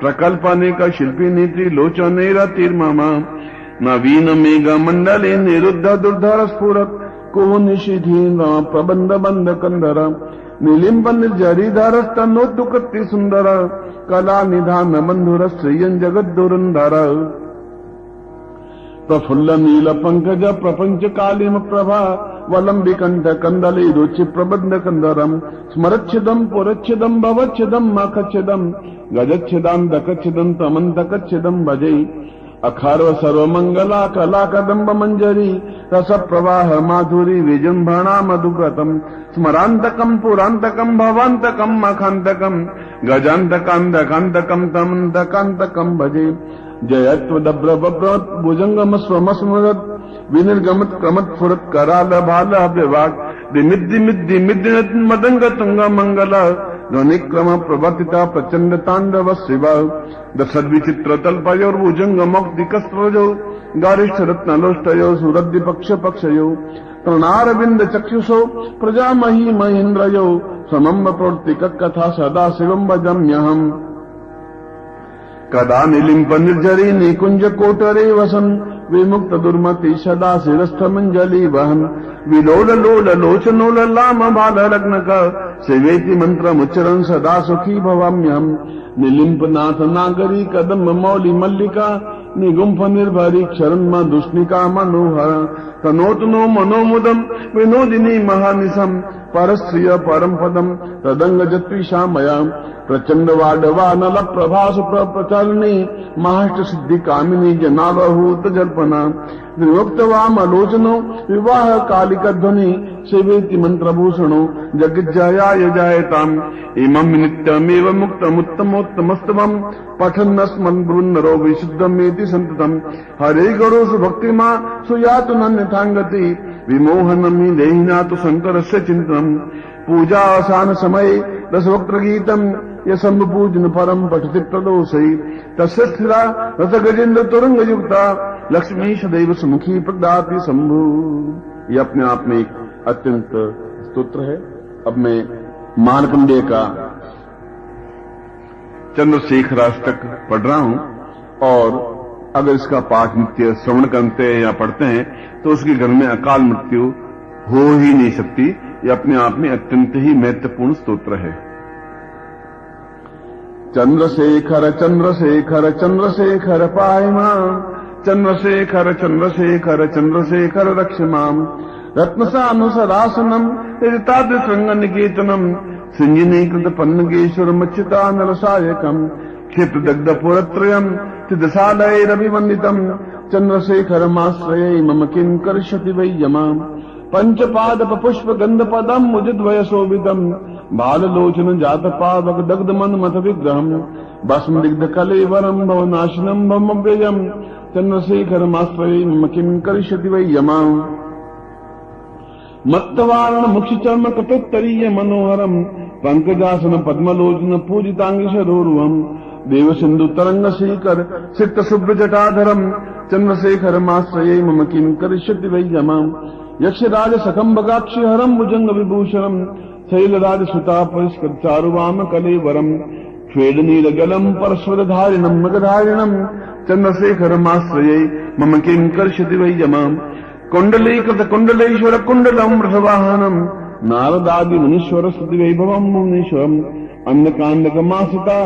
S1: प्रकल्पनेक शिल्पिनी त्रिलोचने रतिर्मम नवीन मेघ मंडले निरुद्ध दुर्धर स्फुरत को निषिधीन प्रबंध बंध कंधर निलिम्ब निर्जरीधरस्तनोद्दुकति सुंदर कला निधान बंधुर श्रियं जगद दुरंधर प्रफुल्ल नील पंकज प्रपंच कालिम प्रभा वलंबि कंठ कंदले रुचि प्रबंध कंदरम स्मरच्छिदम पुरच्छिदम भवच्छिदम मखच्छिदम गजच्छिदम दकच्छिदम तमंतकच्छिदम भजे अखार्व सर्वमंगला कला कदम्ब मंजरी रस प्रवाह माधुरी विजृंभणा मधुव्रतम स्मरांतकम पुरांतकम भवांतकम मखांतकम गजांतकांतकांतकम तमंतकांतकम भजे जयत्वदभ्र बभ्रत भुजंगम स्वमस्मरत विनिर्गमत क्रमत फुरत कराल भाल विभाग दिमिद्दिमिद्दिमिद्दिनत मदंग तुंग मंगल ध्वनिक्रम प्रवर्तिता प्रचंड तांडव शिव दशद्विचित्र तल्पयोर भुजंग मौक्तिकस्त्रजो गारिष्ठ रत्नलोष्टयो सुरद्धि पक्ष पक्षयो तृणारविंद चक्षुषो प्रजामही महेन्द्रयो समम्ब प्रवर्तिक कथा सदा शिवं भजम्यहम् कदा निलिम्प निर्झरी निकुंज कोटरे वसन विमुक्त दुर्मति सदा शिरस्थ मंजलि वहन विलोल लोल लोचनोल लाम बाल लग्न सेवेति मंत्र मुच्चरण सदा सुखी भवाम्यहम निलिंप नाथ नागरी कदम मौली मल्लिका निगुंफ निर्भरी क्षरण दुष्णिका मनोहर तनोतनो मनोमुदम विनोदिनी महानिशम परस्त्रिय परम पदम तदंग जत्विषामया प्रचंड वाडवानल प्रभास प्रचलनी महाष्ट सिद्धि कामिनी जनावहूत जल्पना विमुक्त वामलोचनो विवाह कालिका ध्वनि सेवेति मंत्रभूषणो जगज्जयाय जायताम इमं नित्यमेव मुक्तमुत्तमोत्तमस्तमं पठन्नस्मन् ब्रुन्नरो विशुद्धमेति संततम् हरे गणोषु भक्तिमा सुयातु नन्यथांगति विमोहनमि देहिनातु शंकरस्य चिन्तनम् पूजावसान समये रसवक्त्र गीतम् यसम्ब पूजन परम पठति प्रदोषै तस्य स्थिरा रस गजेन्द्र तुरंग युक्ता लक्ष्मी सदैव सुमुखी प्रदाति शंभु। ये अपने आप में एक अत्यंत स्तोत्र है। अब मैं मार्कंडेय का चंद्रशेखराष्टक पढ़ रहा हूं और अगर इसका पाठ नित्य श्रवण करते हैं या पढ़ते हैं तो उसके घर में अकाल मृत्यु हो ही नहीं सकती। यह अपने आप में अत्यंत ही महत्वपूर्ण स्तोत्र है। चंद्रशेखर चंद्रशेखर चंद्रशेखर पाहि मां चंद्रशेखर चंद्रशेखर चंद्रशेखर रक्ष मां रत्नसानुसरासनम तादृशृंग निकेतनम सिंजनीकृत पन्नगेश्वर मच्युतानलसायकम क्षिप्र दग्ध पुरत्रयम सिद्धशालैरभिवन्दितम चंद्रशेखरमाश्रये मम किं करिष्यति वै यमां पंचपाद पुष्प गंध पदम मुजिद्वय शोभितम बाललोचन जात पावक दग्ध मन मथ विग्रहम भस्म दिग्ध कलेवरम भवनाशनम भवव्ययम चंद्रशेखरमाश्रये मम किं करिष्यति वै यमां मत्तवारण मुक्ष चर्म कटोत्तरीय मनोहरम पंकजासन पद्मलोचन पूजितांग शरोरुहम देव सिंधु तरंग श्रीकर सिक्त शुभ्र जटाधरम चंद्रशेखरमाश्रये मम किं करिष्यति वै यमां यक्षराज सकंभगाक्षि हरम भुजंग विभूषणम शैलराज सुता परिष्कृत चारुवाम कलेवरम स्वेदनीलगलम परस्वरधारिणम मगधारिणम चंद्रशेखरमाश्रये मम किं करिष्यति वै यमां कुंडलीकृत कुंडलेश्वर कुंडलम रथवाहनम नारदादि मुनीश्वर स्तुति वैभवम मुनीश्वरम अन्नकांडकमासिता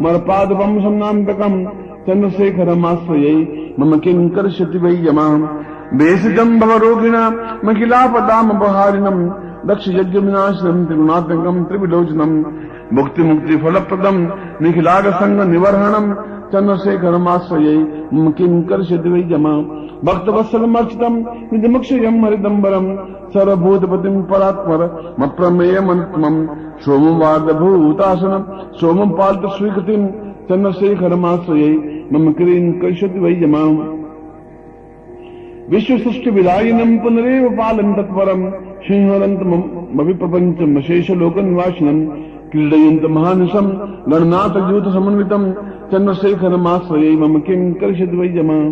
S1: मरपादपम सम्नांतकम चंद्रशेखरमाश्रये मम किं करिष्यति वै यमां भेषजं भवरोगिणा महिलापदाम बहारिणम दक्ष यज्ञ विनाशनम त्रिगुणात्मकम त्रिविलोचनम मुक्ति मुक्ति फलप्रदम निखिलाग संग निवर्हणम चंद्रशेखरमाश्रये मम किं करिष्यति वै यमां भक्तवत्सलमर्चितम निजमक्षयम हरिदंबरम सर्वभूतपतिम परात्पर मप्रमेयमनुत्तमम सोमवार्धभूतासनम सोमं पाल्त स्वीकृतिम चंद्रशेखरमाश्रये मम किं करिष्यति वै यमां विश्व सृष्टि विदायिनम पुनरेव पालन तत्परम सिंहरंतमभिप्रपंचम शेष लोक निवासिनम क्रीडयंत महानिशम गणनाथ यूथ समन्वितम चंद्रशेखरमाश्रये मम किं करिष्यति वै यमां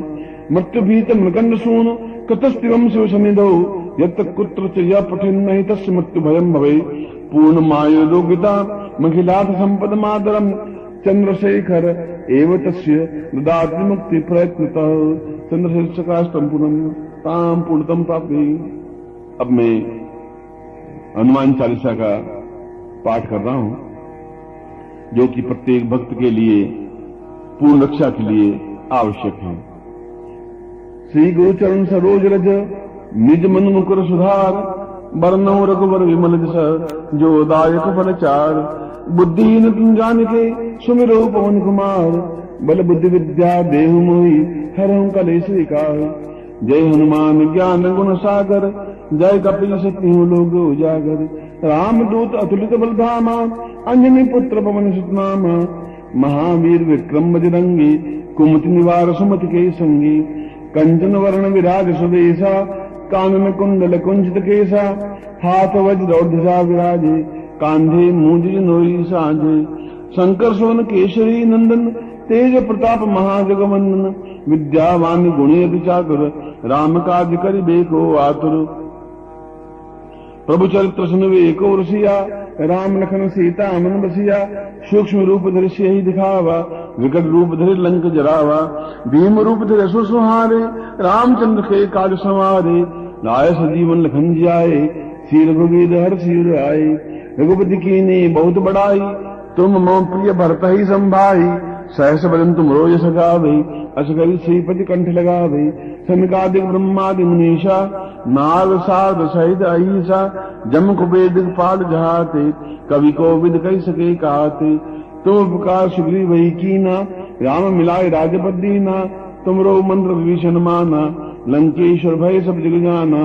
S1: मृत्युभीत मृकंड सून कतस्तिवम शिव सन्निधौ यत् कुत्र च य पठेन्नहि तस्य मृत्यु भयं भवे पूर्णमायोगीता महिलाथ संपदमादरम चंद्रशेखर एव तस्य ददाति मुक्ति प्रयत्नतः चंद्रशेखराष्टकं पूर्णतम प्राप्ति। अब मैं हनुमान चालीसा का पाठ कर रहा हूं जो कि प्रत्येक भक्त के लिए पूर्ण रक्षा के लिए आवश्यक है। श्री गुरु चरण सरोज रज निज मन मुकुर सुधार बरनौ रघुवर विमल जस जो दायक फलचार बुद्धिहीन तुम जानिके सुमिरो पवन कुमार बल बुद्धि विद्या देहु मोहि हरहु कलेश विकार जय हनुमान ज्ञान गुण सागर जय कपि सत्यु लोक उजागर रामदूत अतुलित बल धामा अंजनी पुत्र पवन सुत नामा महावीर विक्रम बजरंगी कुमति निवार सुमति के संगी कंचन वर्ण विराज सुदेशा कानन कुंडल कुंचित केसा हाथ वज्र और ध्वजा विराजे कांधे मूंज नोई साजे शंकर सोन केशरी नंदन तेज प्रताप महाजगवंदन विद्यावान गुणी अति चातुर राम काज करिबे को आतुर प्रभु चरित्र सुनवे एको रसिया, राम लखन सीता मन बसिया। सूक्ष्म रूप दृश्य ही दिखावा, विकट रूप धरे लंक जरावा। भीम रूप धरे असुर संहारे, रामचंद्र के काज संवारे। लाए सजीवन लखन जियाए, सी रघुवीर हर सिर आए। रघुपति कीन्ही बहुत बड़ाई, तुम मम प्रिय भरत ही संभाई। सहस बदन तुम रोज सगावे, अस करि श्रीपति कंठ लगावे। सनकादिक ब्रह्मादि मुनीषा, नाग साध सहित अहिसा। जम कुबेर दिक्पाल जहाते, कवि को विद कहि सके कहते। तुम उपकार सुग्रीव वही कीना, राम मिलाए राजपद दीना। तुमरो मंत्र विभीषण माना, लंकेश्वर भय सब जग जाना।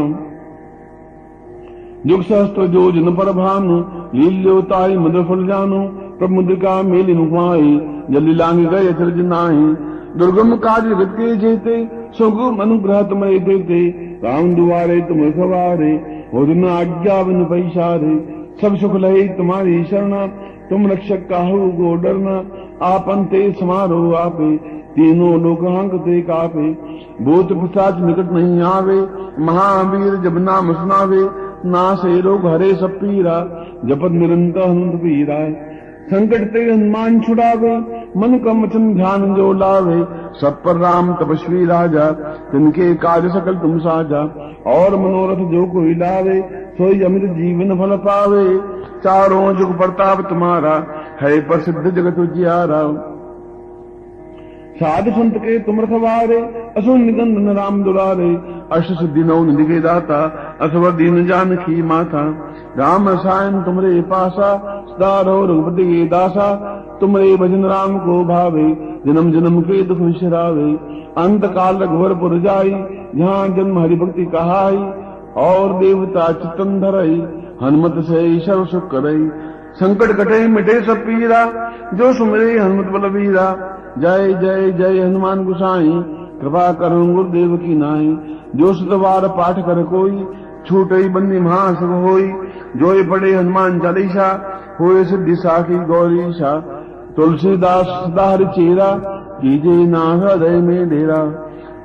S1: युग सहस्त्र जो जन पर भानु, लील्योताई मधुर फल जानु। प्रभु मुद्रिका मेलि मुखमाई, जल्दी लांग गए अचरज नाहि। दुर्गम काज जगत के जेते, सुगम अनुग्रह तुम्हारे देते। राम दुआरे तुम रखवारे, हो न आज्ञा बिन पैसारे। सब सुख लहे तुम्हारी शरणा, तुम रक्षक काहू को डरना। आपन ते समारो आपे, तीनों लोक हांकते कापे। भूत पिशाच निकट नहीं आवे, महावीर जब नाम सुनावे। नासे रोग हरे सब पीरा, जपत निरंतर हनुमत पीरा। संकट ते हनुमान छुड़ावे, मन का वचन ध्यान जो लावे। सब पर राम तपस्वी राजा, तिनके काज सकल तुम साजा। और मनोरथ जो कोई लावे, सोई अमित जीवन फल पावे। चारों जुग प्रताप तुम्हारा, है प्रसिद्ध जगत उजियारा। साधु संत के तुम रखवारे, असुर निकंदन राम दुलारे। अष्ट सिद्धि नौ निधि के दाता, असवर दीन जानकी माता। राम रसायन तुमरे पासा, सदा रहो रघुपति के दासा। तुमरे भजन राम को भावे, जन्म जन्म के दुख विसरावे। अंत काल रघुवर पुर जाई, जहाँ जन्म हरि भक्ति कहाई। और देवता चितन धरई, हनुमत से सर्व सुख करई। संकट कटे मिटे सब पीरा, जो सुमिरे हनुमत बलवीरा। जय जय जय हनुमान गुसाई, कृपा करो गुरुदेव की नाई। जो सुतवार पाठ कर कोई, छूटई बंदी महासुख होई। जो ये पढ़े हनुमान चालीसा, होए सिद्धि साखी गौरीशा। तुलसीदास सदा हरि चेरा, कीजे नाथ हृदय में डेरा।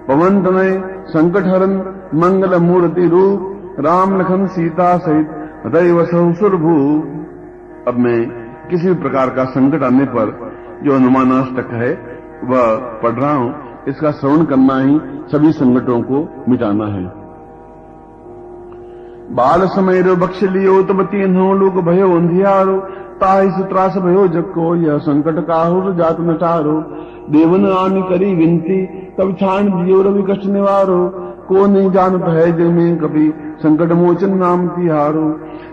S1: पवन तनय संकट हरन, मंगल मूर्ति रूप। राम लखन सीता सहित, हृदय वसहु सुरभूप। अब मैं किसी भी प्रकार का संकट आने पर जो हनुमानाष्टक है वह पढ़ रहा हूं। इसका श्रवण करना ही सभी संकटों को मिटाना है। बाल समय रो बख्श लियो, तब तीनों लोग भयो अंधियारो। ताहि सुत्रास भयो जग को, यह संकट काहुर जात नटारो। देवन आन करी विनती, तब छान दियो रवि कष्ट निवारो। को नहीं जानत है जग में कभी, संकट मोचन नाम तिहारो।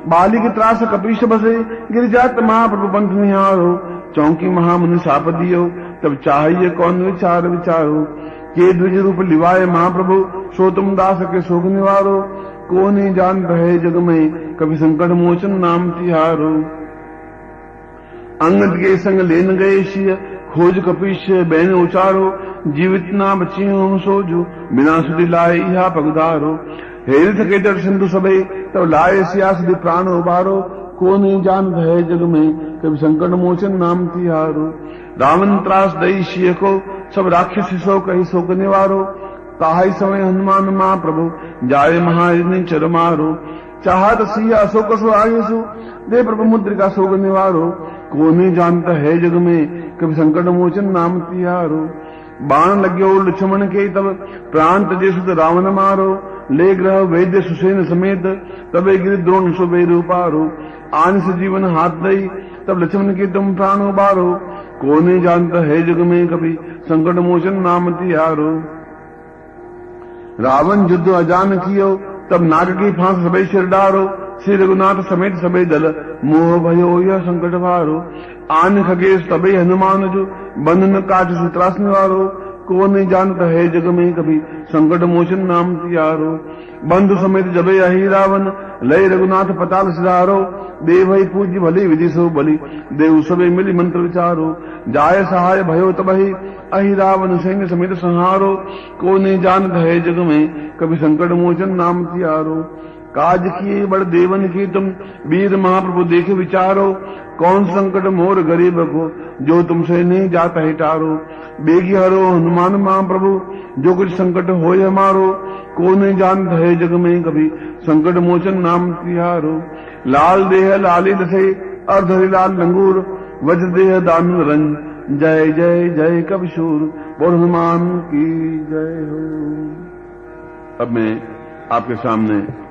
S1: बालिक त्रास कपीश बसे, गिर जात महाप्रभु पंथ निहारो। चौंकी महामुनि साप दियो, तब चाहिए कौन विचार विचारो। के द्विज रूप लिवाए महाप्रभु, सो तुम दास के शोक निवारो। को नहीं जान रहे जग में, कभी संकट मोचन नाम तिहारो। अंगद के संग लेन गए शिय, खोज कपीश बैन उचारो। जीवित ना बचियों सोजो, बिना सुधि लाए यहाँ पगधारो। हेल थके दर्शन सबे, तब लाए सियासि प्राण उबारो। को नहीं जानत है जग में, कभी संकट मोचन नाम तिहारो। रावण त्रास दई शिय को, सब राक्षस सो कही शोक निवारो। ताहि समय हनुमान महाप्रभु, जाए महायज्ञ चर मारो। चाहत सिया अशोक सो आयसु, दे प्रभु मुद्रिका शोक निवारो। को नहीं जानता है जग में, कभी संकट मोचन नाम तिहारो। बाण लग्यो लक्ष्मण के, तब प्राण तजे सुत रावण मारो। ले ग्रह वैद्य सुसेन समेत, तबे गिर द्रोण सुबे रूपारो। आन से जीवन हाथ दई, तब लक्ष्मण के तुम प्राण उबारो। को नहीं जानता है जग में, कभी संकट मोचन नाम तिहारो। रावण युद्ध अजान कियो, तब नाग की फांस सबे सिर डारो। श्री रघुनाथ समेत सबे दल, मोह भयो यह संकट भारो। आन खगेश तबे हनुमान जो, बंधन काट सुत्रास निवारो। को नहीं जानता है जग में, कभी संकट मोचन नाम तिहारो। बंधु समेत जबे अहि रावण, लय रघुनाथ पताल सिधारो। देव ही पूज्य भली विधि सो बलि, देव सबे मिली मंत्र विचारो। जाय सहाय भयो तबहि, अहि रावण सैन्य समेत संहारो। को नहीं जानत है जग में, कभी संकट मोचन नाम तिहारो। काज किए बड़ देवन की तुम, वीर महाप्रभु देखे विचारो, कौन संकट मोर गरीब को, जो तुमसे नहीं जाता है टारो। बेगी हरो हनुमान महाप्रभु, जो कुछ संकट हो हमारो, को नहीं जानता है जग में कभी, संकट मोचन नाम तिहारो। लाल देह लाली दसे, अर्धरि लाल लंगूर, वज्र देह दानु रंज, जय जय जय कविशूर, बोल हनुमान की जय हो। अब मैं आपके सामने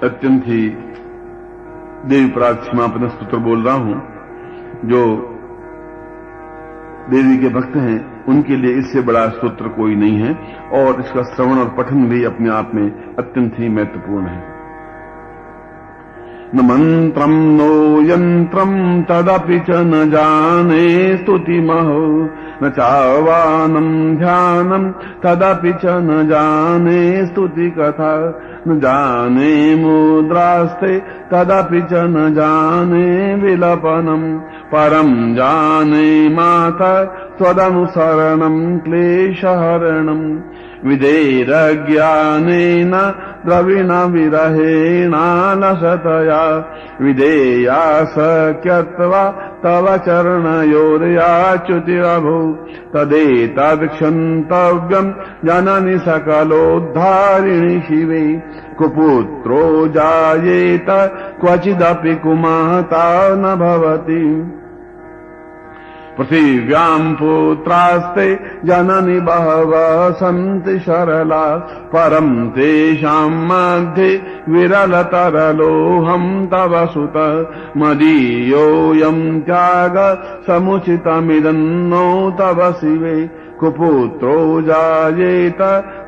S1: अत्यंत ही देवी पराग क्षमापन स्तोत्र बोल रहा हूं। जो देवी के भक्त हैं उनके लिए इससे बड़ा स्तोत्र कोई नहीं है, और इसका श्रवण और पठन भी अपने आप में अत्यंत ही महत्वपूर्ण है। न मंत्रम नो यंत्रम तदपि च न जाने स्तुतिमहो, न चावानम ध्यानम तदपि च न जाने स्तुति कथा, न जाने मुद्रास्ते तदपि च न जाने विलपनम, परम जाने माता त्वदनुसरणम क्लेशहरणम, विधेरज्ञानेन द्रविण विरहेणालसतया, विधेया सख्यत्वा तव चरणयोर्याच्युतिरभो, तदेतत्क्षन्तव्यम् जननि सकलोद्धारिणि शिवे, कुपुत्रो जायेत क्वचिदपि कुमाता न भवति, पृथिव्याम् पुत्रास्ते जननि बहवः सन्ति सरला, परम् तेषाम् मध्ये विरलतरलोऽहम् तव सुत, मदीयोऽयम् त्याग समुचितमिदन्नो तव शिवे, कुपुत्रो जायेत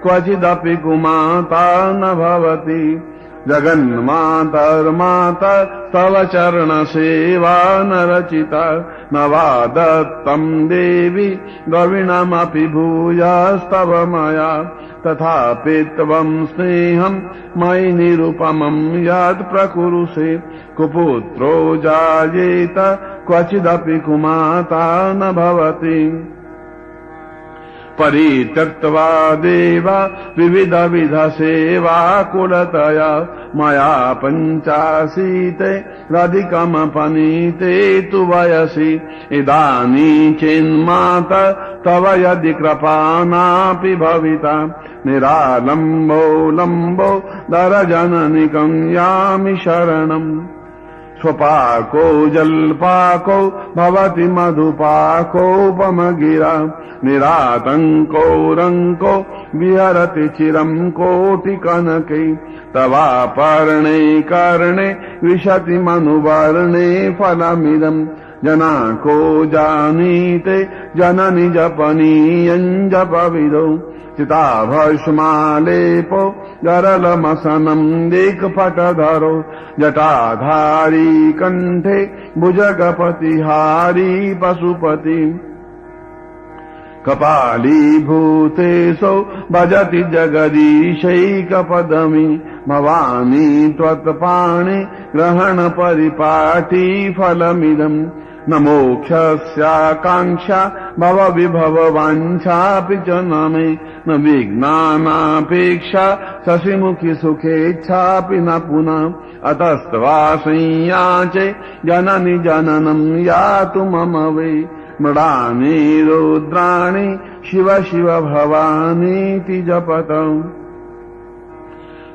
S1: क्वचिदपि कुमाता न भवति, जगन्मातर्माता तव चरण सेवा न रचिता, न वा दत्तम् देवि द्रविणमपि भूयस्तव मया, तथापि त्वम् स्नेहम् मयि निरुपमम् यत् प्रकुरुषे, कुपुत्रो जायेत क्वचिदपि कुमाता न भवति, परित्यक्त्वा देवा विविध विध सेवा कुलतया, मया पञ्चाशीते राधिकमपनीते तु वयसि, इदानीं चेन्माता तव यदि कृपानापि भविता, निरालम्बो लम्बो दरजननिकं यामि शरणम्, स्वपाको जल्पाको भवति मधुपाकोपमगिरा, निरातङ्को रङ्को विहरति चिरम् कोटिकनके, तवापर्णे कर्णे विशति मनुवर्णे फलमिदम्, जना को जानीते जननि जपनीयम् जपविदो, चिताभस्मालेपो गरलमसनम् देखपटधरो, जटाधारी कण्ठे भुजगपतिहारी पशुपति, कपालीभूतेशो भजति जगदीशैकपदमी, भवानी त्वत्पाणि ग्रहण परिपाटी फलमिदम्, न मोक्षस्याकाङ्क्षा भव विभव वाञ्छापि च न मे, न विघ्नानापेक्षा शशिमुखि सुखेच्छापि न पुनः, अतस्त्वा संयाचे जननि जननम् यातु मम वै, मृडानि रुद्राणि शिव शिव भवानीति जपतम्,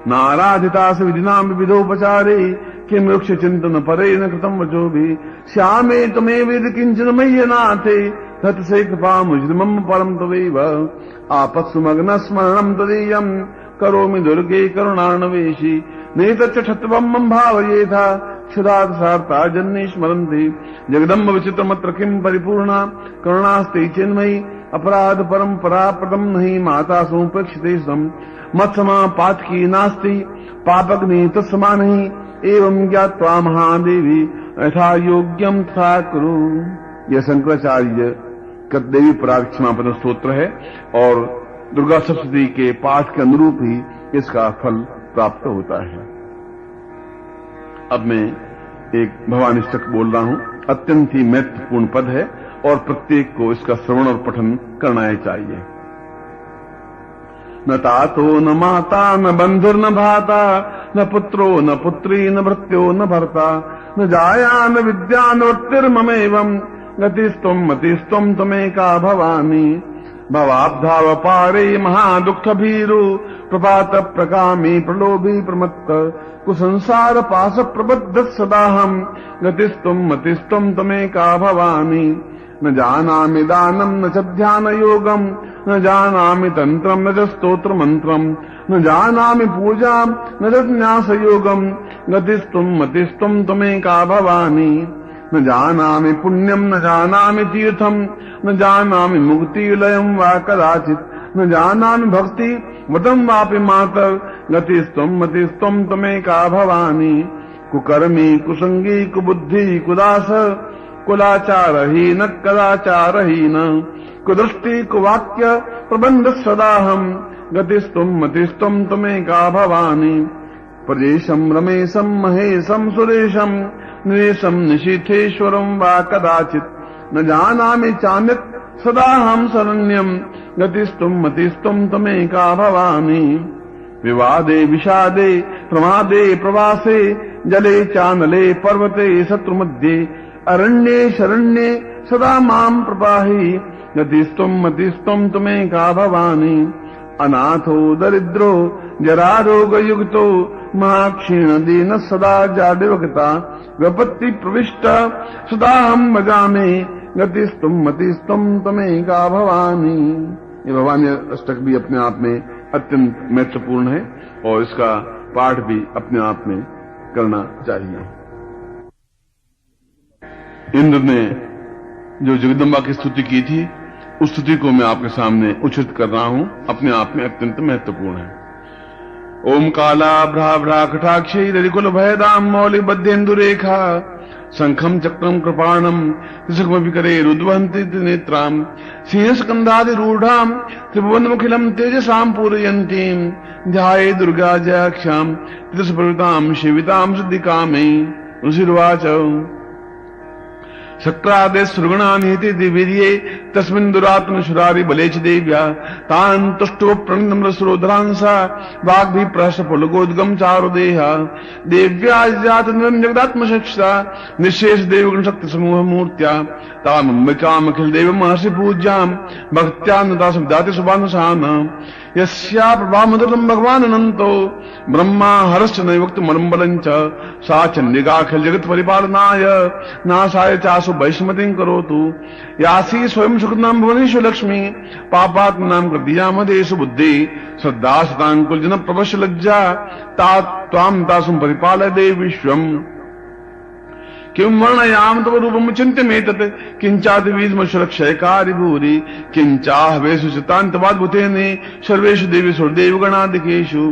S1: नाराधितास विधिनां विविधोपचारे, किं वृक्ष चिंतन परे न कृतम वचोभिः, श्यामे त्वमेव वेद किंचन मह्यनाथे, तत्से कृपा मुजरिमं परम तवैव, आपत्सुमग्न स्मरणं तदीयं, करोमि दुर्गे करुणार्णवेशि, नेतच्चक्षत्वं मम भावयेथा, क्षुधात् सार्ता जन्ये स्मरन्ति, जगदम्ब विचित्रमत्र किं परिपूर्णा, करुणास्ते चिन्मयि, अपराध परम्परा प्रदम नहीं, माता समुपेक्षिते सम, मत्समा पातकी नास्ति, पापग्नि तत्समा नहीं, एवं ज्ञात्वा महादेवी यथा योग्यम तथा कुरु। यह शंकराचार्य देवी पराग क्षमापन स्तोत्र है, और दुर्गा सप्तशती के पाठ के अनुरूप ही इसका फल प्राप्त होता है। अब मैं एक भवानीष्टक बोल रहा हूं, अत्यंत ही महत्वपूर्ण पद है, और प्रत्येक को इसका श्रवण और पठन करना ही चाहिए। न तातो न माता न बंधुर्न भ्राता न पुत्रो न पुत्री न भृत्यो न भर्ता न जाया न विद्या न वृत्तिर्ममेवम् गतिस्त्वम् मतिस्त्वम् त्वमेका भवानि भवाब्धावपारे महादुःख भीरु प्रभात प्रकामी प्रलोभी प्रमत्त कुसंसार पाश प्रबद्ध सदाहम् गतिस्त्वम् मतिस्त्वम् त्वमेका भवानि न जानामि दानम् न च ध्यान योगम् न जानामि तन्त्रम् न च स्तोत्र मन्त्रम् न जानामि पूजाम् न च न्यास योगम् गतिस्त्वम् मतिस्त्वम् त्वमेका भवानि न जानामि पुण्यम् न जानामि तीर्थम् न जानामि मुक्तिलयम् वा कदाचित् न जानामि भक्ति वतम् वापि मातर् गतिस्त्वम् मतिस्त्वम् त्वमेका भवानि कुकर्मी कुसंगी कुबुद्धि कुदास कुलाचारहीन कदाचारहीन कुदृष्टि कुवाक्य प्रबंध सदाहम् गतिस्त्वम् मतिस्त्वम् त्वमेका भवानि प्रजेशम् रमेशम् महेशम् सुरेशम् निरेशम् निशीथेश्वरम् वा कदाचित् न जानामि चान्यत् सदाहम् शरण्यम् गतिस्त्वम् मतिस्त्वम् त्वमेका भवानि विवादे विषादे प्रमादे प्रवासे जले चानले पर्वते शत्रुमध्ये अरण्ये शरण्ये सदा माम् प्रपाहि गतिस्त्वम् मतिस्त्वम् त्वमेका भवानि अनाथो दरिद्रो जरारोगयुक्तो महाक्षीण दीन सदा जाडिवक्ता विपत्ति प्रविष्ट सदाहम् भजामि गतिस्त्वम् मतिस्त्वम् त्वमेका भवानि। ये भवानी अष्टक भी अपने आप में अत्यंत महत्वपूर्ण है और इसका पाठ भी अपने आप में करना चाहिए। इंद्र ने जो जगदम्बा की स्तुति की थी उस स्तुति को मैं आपके सामने उचित कर रहा हूं, अपने आप में अत्यंत महत्वपूर्ण है। ओम काला कटाक्षी ररिकुल भयदाम मौलि बद्धेन्दुरेखा शंखम चक्रम कृपाणम त्रिशुकमभिकरे रुद्वहन्ति नेत्राम सिंहस्कन्धादिरूढाम त्रिभुवनमुखिलम तेजसाम पूरयन्तीम ध्याये दुर्गा जयाख्याम त्रिशुप्रवृताम शिविताम सिद्धिकामे। ऋषिर्वाच शक्रादे सुरगुणानिहिते दिवीर्ये तस्मिन् दुरात्मशुरारि बले च देव्या तान् तुष्टो प्रणम्रसुरोधरांसा वाग्भि प्रहसफलगोद्गम चारुदेहा देव्या जात जगदात्मशक्षा निशेष देवगुणशक्ति समूह मूर्त्या तामम्बिकामखिल देव महर्षि पूज्याम् भक्त्या नता सुदाति सुभानुसान् यस्या प्रभामधुरम् भगवान् अनन्तो ब्रह्मा हरश्च नैवक्त मरम्बलञ्च सा चण्डिकाखिल जगत् परिपालनाय नाशाय चासु वैष्मतिं करोतु यासी स्वयं सुकृतां भुवनेषु लक्ष्मी पापात्मनां कृतियामदेषु बुद्धि श्रद्धा सतांकुल जन प्रवश्य लज्जा ताम् तासुं परिपालय देव विश्वम् किं वर्णयाम तव रूपम चिन्त्यमेतत् किंचादिवीदमशुरक्षयकारि भूरि किंचाहवेषु चितान्तवाद्भुतेने सर्वेषु देवेषु देवगणादिकेषु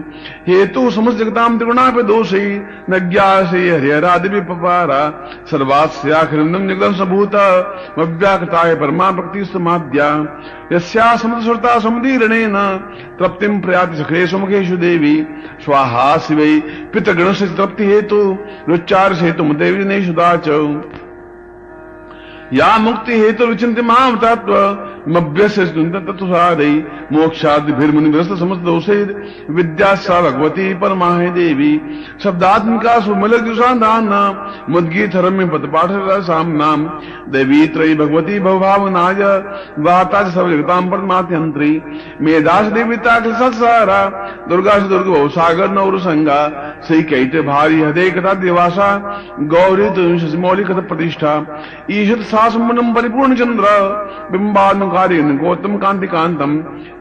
S1: हेतु समस्त जगतां त्रिगुणापि दोषै न ज्ञासे हरिहरादिविपपारा सर्वास्याखिरन्दं जगदं सबूत मव्याकृताय परमा भक्ति समाद्या यस्या समतश्रुता समुदीरणेन तृप्तिं प्रयाति सखेषु मुखेषु देवी स्वाहा शिवै पितृगणस्य तृप्ति हेतु रुच्चार हेतु मुदेविनेषु या मुक्ति हेतु विचिन्त्य माम तत्व मभ्यस्य तत्वसारै मोक्षादिभिर्मुनिभ्यस्त समस्त दोषे विद्या सा भगवती परमाहे देवी शब्दात्मिका सुमलजुषादान मुद्गीतरम्य पदपाठ सामनाम देवी त्रयी भगवती भवभावनाय वाता च सर्वजगतां परमात्यंत्री मेधास देविता सत्सारा दुर्गा से दुर्ग भवसागर नौरसंगा सही कैटे भारी हृदय कथा दिवासा गौरी तुमौली कथा प्रतिष्ठा ईशत सासमनम परिपूर्ण चंद्र बिंबानुकारी गौतम कांति कांतम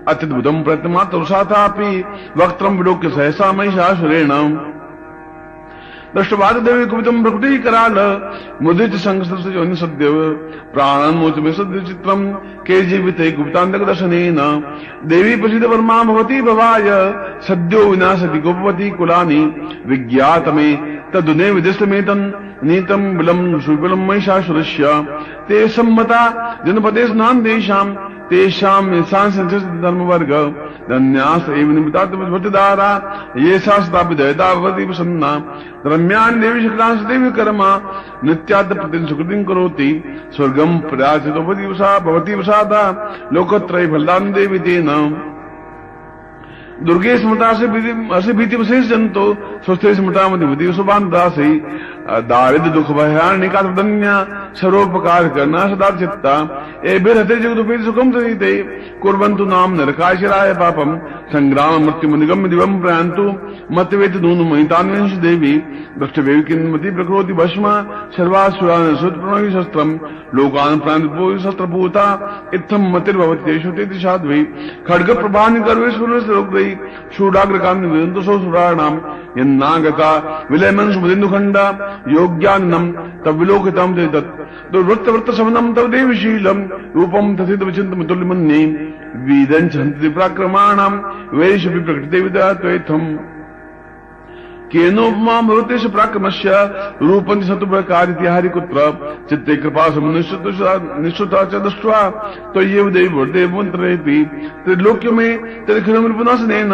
S1: अत्युद्भुतम प्रतिमात्र साथापि वक्त्रम विलोक्य सहसा महिषासुरेण दृष्टवाद देवी कुपितम प्रकृति कराल मुदित संघ योनि सद्य प्राणन मोचमे सद्य चित्रम के जीविते गुप्तांतक दर्शनेन देवी प्रसिद्ध वर्मा भवती भवाय सद्यो विनाशति गोपवती कुलानि विज्ञातमे तदुने विदिष्टमेतन नीतम विलम सुविलम महिषासुरस्य ते सम्मता जनपदे स्नान देशाम तेषाम धर्म वर्ग धन्यास एवं निमित्तादारा ये शास्त्रापि दयतावती प्रसन्ना रम्यान देवी शक्लांश देवी कर्मा नित्याद प्रतिदिन सुकृतिं करोति स्वर्गम प्रयाचितो भवती वसादा लोकत्रय फलदान देवी तेन दुर्गे स्मृता से भीति विशेष जंतो स्वस्थ स्मृता मधुमति सुबांधा से दारिद्र दुख भयानिका तदन्या सर्वोपकार करना सदा चित्ता ए बिरहते जगदुपेति सुखम सहिते कुर्वन्तु नाम नरकाशिराय पापम संग्राम मृत्यु मुनिगम दिवम प्रयांतु मतवेत नून महितान्वेष देवी दृष्टवेवी किन्मति प्रकृति भस्मा सर्वासुरान सुतप्रणवी शस्त्रम लोकान प्राणपो शस्त्रभूता इत्थम मतिर्भवत्येषु तेति साध्वी खड्ग प्रभानि कर्वेश्वर रोग्रही शूडाग्रकान्ति विदन्तु सुराणाम यन्नागता विलयमन सुमदिन्दुखण्डा योग्यान्नम तब विलोकितम दुर्वृत्त समनम तब देवशीलम रूपम तथित विचिंत तुल्यमन्ये वीदं छन्ति प्राक्रमाणाम वैश प्रकृति विदात्वैथम केनोपमा भवतेश प्राक्रमस्य रूपं सतुप्रकारिति हरिकुत्र चित्ते कृपा निश्चुता च दृष्ट्वा त्वय्येव देव मंत्रेति त्रिलोक्य में त्रिखिलम विपुनासनेन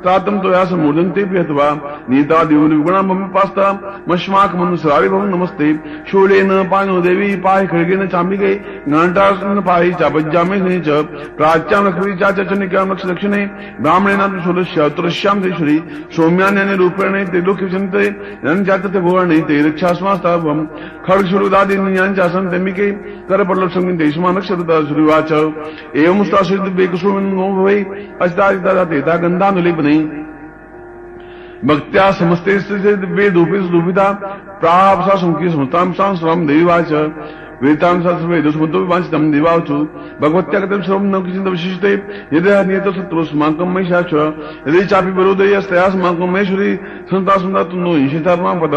S1: त्रातम त्वया समूर्धन्ते अथवा नीता दिवगुणा मम पास्ता मश्माक मनुसरारि भवं नमस्ते शूलेन पानो देवी पाहि खड्गेन चाम्बिके घंटासन पाहि चापज्जामे च प्राच्यां लक्ष्मी च चनिकां लक्ष दक्षिणे ब्राह्मणेन शूलस्य उत्तरश्यां देश्वरी सौम्यान्यने रूपेण लोक चिंते जाते भुवने ते रक्षास्मास्ताभम खड्ग शुरुदादीन्यां तेमिके करपल्लव संगीते नक्षत्रता श्रीवाच एवं मुस्ताश्रित बेकुसुमिनो भवै अस्तादिता गंधानुलेपने भक्त्या समस्ते वेदोपे सुदुभिता प्राप्सा संकी समतां सांस्राम देवीवाच वेतां सर्वे दुष्मतो वांछितं दिवाचु भगवत्या कथं सर्वं न किंचित् विशिष्टे यदि नियत शत्रुस्माकं मैषाच यदि चापि विरोधयस्त्यास्माकं महेश्वरी संतासुन्दातु नो इंशितात्मा पद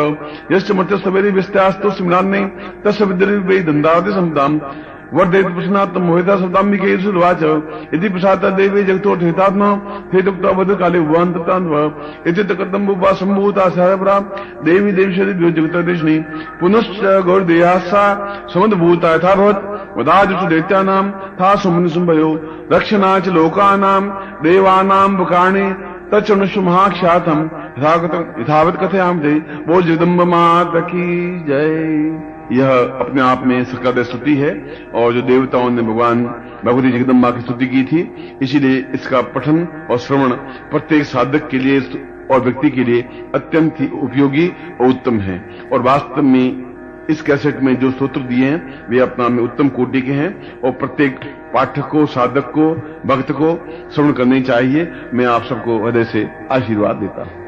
S1: यश्च मत्यस्तवेदि व्यस्त्यास्तु सिम्नान्ने तस्य विद्यते वै दन्दाति समताम् वर्धयति प्रश्नात् मोहिता शब्दाम्बिके सुवाच इति प्रसादा देवी जगतो ठेतात्मा ठेतुक्ता वधकाले भुवन्ततान्व इति तकर्तम् बुवा सम्भूता सहपरा देवी देवीश्वरी जगतदेशिनी पुनश्च गौरदेहासा समुद्भूता यथा भवत् वदाजुषु दैत्यानां था सुमनिसुम्भयो रक्षणा च लोकानां देवानां बुकाणि तच्चनुषु महाख्यातम् यथावत् कथयामि ते वो जगदम्ब माता की जय। यह अपने आप में सकाद स्तुति है और जो देवताओं ने भगवान भगवती जगदम्बा की स्तुति की थी, इसीलिए इसका पठन और श्रवण प्रत्येक साधक के लिए और व्यक्ति के लिए अत्यंत ही उपयोगी और उत्तम है। और वास्तव में इस कैसेट में जो स्तोत्र दिए हैं वे अपना में उत्तम कोटि के हैं और प्रत्येक पाठक को, साधक को, भक्त को श्रवण करनी चाहिए। मैं आप सबको हृदय से आशीर्वाद देता हूं।